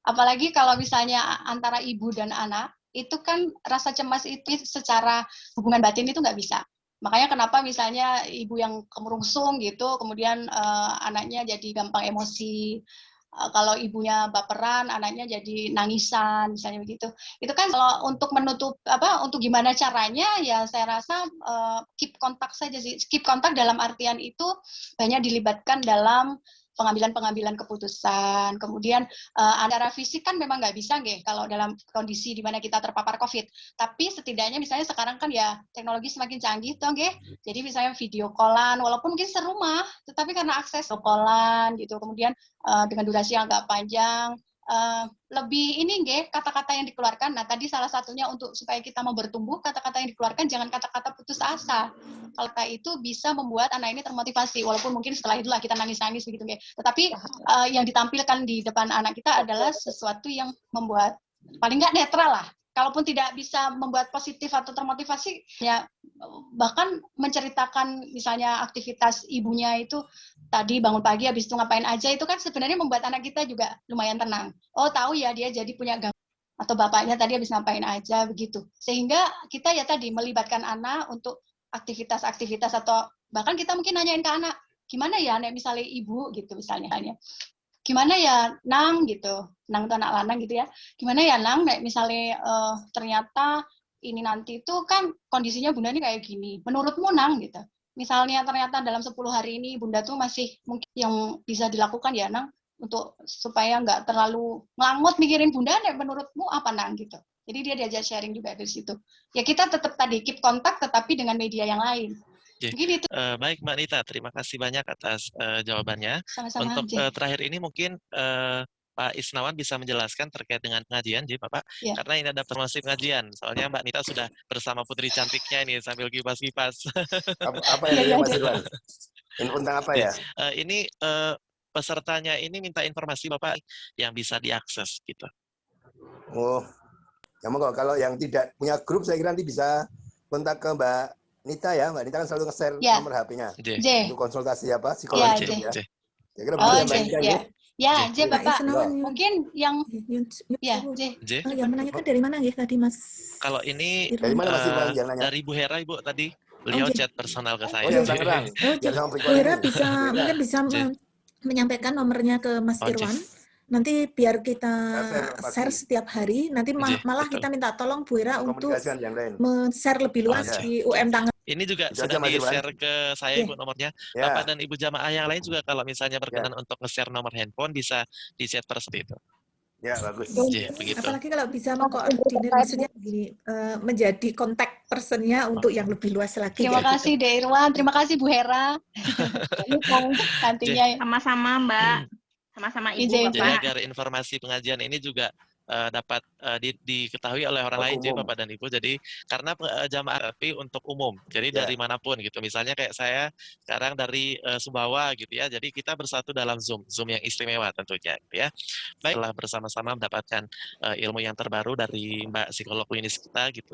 Apalagi kalau misalnya antara ibu dan anak, itu kan rasa cemas itu secara hubungan batin itu nggak bisa. Makanya kenapa misalnya ibu yang kemerungsung gitu, kemudian anaknya jadi gampang emosi. Kalau ibunya baperan, anaknya jadi nangisan, misalnya begitu. Itu kan kalau untuk menutup untuk gimana caranya, ya saya rasa keep kontak saja sih. Keep kontak dalam artian itu banyak dilibatkan dalam pengambilan keputusan. Kemudian antara fisik kan memang nggak bisa nggih kalau dalam kondisi di mana kita terpapar COVID. Tapi setidaknya misalnya sekarang kan ya teknologi semakin canggih toh nggih. Jadi misalnya video callan walaupun mungkin serumah, tetapi karena akses video callan gitu. Kemudian dengan durasi yang agak panjang, lebih ini nggih kata-kata yang dikeluarkan. Nah, tadi salah satunya untuk supaya kita mau bertumbuh, kata-kata yang dikeluarkan jangan kata-kata putus asa. Kalau itu bisa membuat anak ini termotivasi, walaupun mungkin setelah itulah kita nangis-nangis begitu nggih. Tetapi yang ditampilkan di depan anak kita adalah sesuatu yang membuat paling nggak netral lah. Kalaupun tidak bisa membuat positif atau termotivasi, ya bahkan menceritakan misalnya aktivitas ibunya itu tadi bangun pagi habis itu ngapain aja, itu kan sebenarnya membuat anak kita juga lumayan tenang. Oh tahu ya dia jadi punya atau bapaknya tadi habis ngapain aja begitu. Sehingga kita ya tadi melibatkan anak untuk aktivitas-aktivitas atau bahkan kita mungkin nanyain ke anak, gimana ya nek misalnya ibu gitu misalnya. Gimana ya Nang gitu, Nang itu anak lanang gitu ya, gimana ya Nang nek misalnya ternyata ini nanti itu kan kondisinya bunda ini kayak gini, menurutmu Nang gitu, misalnya ternyata dalam 10 hari ini bunda tuh masih mungkin yang bisa dilakukan ya Nang untuk supaya nggak terlalu ngelangut mikirin bunda, nek menurutmu apa Nang gitu. Jadi dia diajak sharing juga dari situ. Ya kita tetap tadi keep kontak tetapi dengan media yang lain. Mungkin itu. Baik Mbak Nita, terima kasih banyak atas jawabannya. Sama-sama, untuk terakhir ini mungkin Pak Isnawan bisa menjelaskan terkait dengan pengajian, jadi Bapak, karena ini ada promosi pengajian. Soalnya Mbak Nita sudah bersama putri cantiknya ini sambil kipas-kipas. Apa yang Mas Irwan? Info tentang apa ya? Ini pesertanya ini minta informasi Bapak yang bisa diakses gitu. Oh, ya monggo. Kalau yang tidak punya grup, saya kira nanti bisa kontak ke Mbak Nita ya. Mbak Nita kan selalu nge-share nomor HP-nya untuk konsultasi apa psikologi ya. Saya kira begitu ya Mbak Nita ya. Ya, J Bapak. Mungkin yang J. Yang menanyakan dari mana ya tadi Mas? Kalau ini dari mana Mas Irwan yang nanya? dari Bu Hera Ibu tadi. Beliau chat personal ke saya. Oh ya, Tangerang. Bu Hera mungkin bisa menyampaikan nomornya ke Mas Irwan. Nanti biar kita share setiap hari. Nanti malah kita minta tolong Bu Hera untuk men-share lebih luas di UM Tangerang. Ini juga sudah di-share ke saya Ibu nomornya. Bapak dan Ibu jamaah yang lain juga kalau misalnya berkenan untuk nge-share nomor handphone bisa di-chat seperti itu. Ya, bagus. Begitu. Apalagi kalau bisa mengkoordinir maksudnya menjadi kontak personnya untuk yang lebih luas lagi. Terima kasih Dek Irwan, terima kasih Bu Hera. Nantinya sama-sama Mbak. Sama-sama Ibu Bapak. Jadi agar informasi pengajian ini juga dapat diketahui oleh orang lain, jadi Bapak dan Ibu. Jadi karena jamaah tapi untuk umum, jadi dari manapun gitu. Misalnya kayak saya sekarang dari Sumbawa gitu ya. Jadi kita bersatu dalam Zoom yang istimewa tentunya, gitu ya. Baiklah bersama-sama mendapatkan ilmu yang terbaru dari Mbak psikolog klinis kita gitu,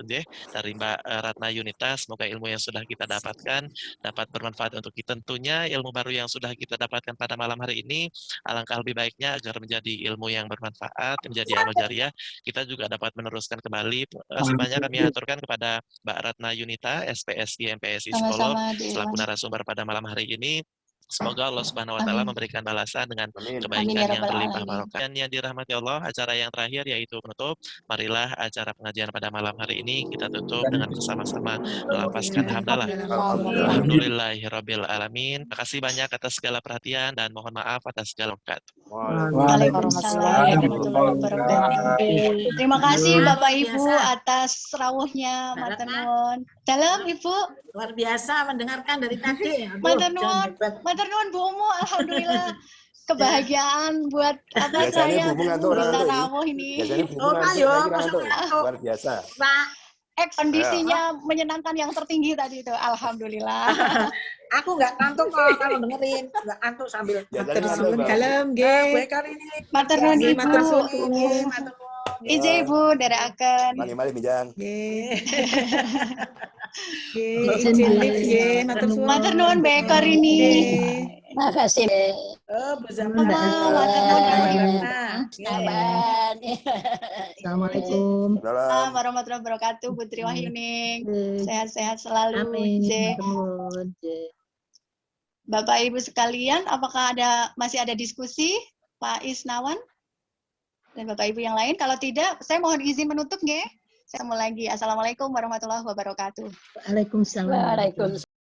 dari Mbak Ratna Yunita. Semoga ilmu yang sudah kita dapatkan dapat bermanfaat untuk kita. Tentunya ilmu baru yang sudah kita dapatkan pada malam hari ini, alangkah lebih baiknya agar menjadi ilmu yang bermanfaat, menjadi amal jariah, kita juga dapat meneruskan kembali. Terima kasih banyak kami aturkan kepada Mbak Ratna Yunita, SPSI MPSI Psikolog, selaku narasumber pada malam hari ini. Semoga Allah Subhanahu wa Ta'ala memberikan balasan dengan kebaikan yang berlimpah barokah. Dan yang dirahmati Allah, acara yang terakhir yaitu penutup. Marilah acara pengajian pada malam hari ini kita tutup dengan bersama-sama melafazkan hamdalah. Alhamdulillahirabbil alamin. Terima kasih banyak atas segala perhatian dan mohon maaf atas segala berkat. Waalaikumsalam warahmatullahi wabarakatuh. Terima kasih Bapak Ibu atas rawuhnya, matur nuwun. Dalam Ibu luar biasa mendengarkan dari tadi. Matur nuwun Bu Umu, alhamdulillah kebahagiaan buat apa saya bisa rawuh ini. Luar biasa. Kondisinya menyenangkan yang tertinggi tadi itu, alhamdulillah. Aku nggak ngantuk kalau dengerin, nggak ngantuk sambil tersusun kalem, matur nuwun Ibu. Ije Ibu daraaken. Mali-mali bijang. Matur nuwun bekor ini. Makasih. Assalamualaikum warahmatullahi wabarakatuh. Putri Wahyuning, sehat-sehat selalu. Bapak Ibu sekalian, apakah masih ada diskusi, Pak Isnawan dan Bapak Ibu yang lain? Kalau tidak, saya mohon izin menutup, nggih. Saya mulai lagi. Assalamualaikum warahmatullahi wabarakatuh. Waalaikumsalam.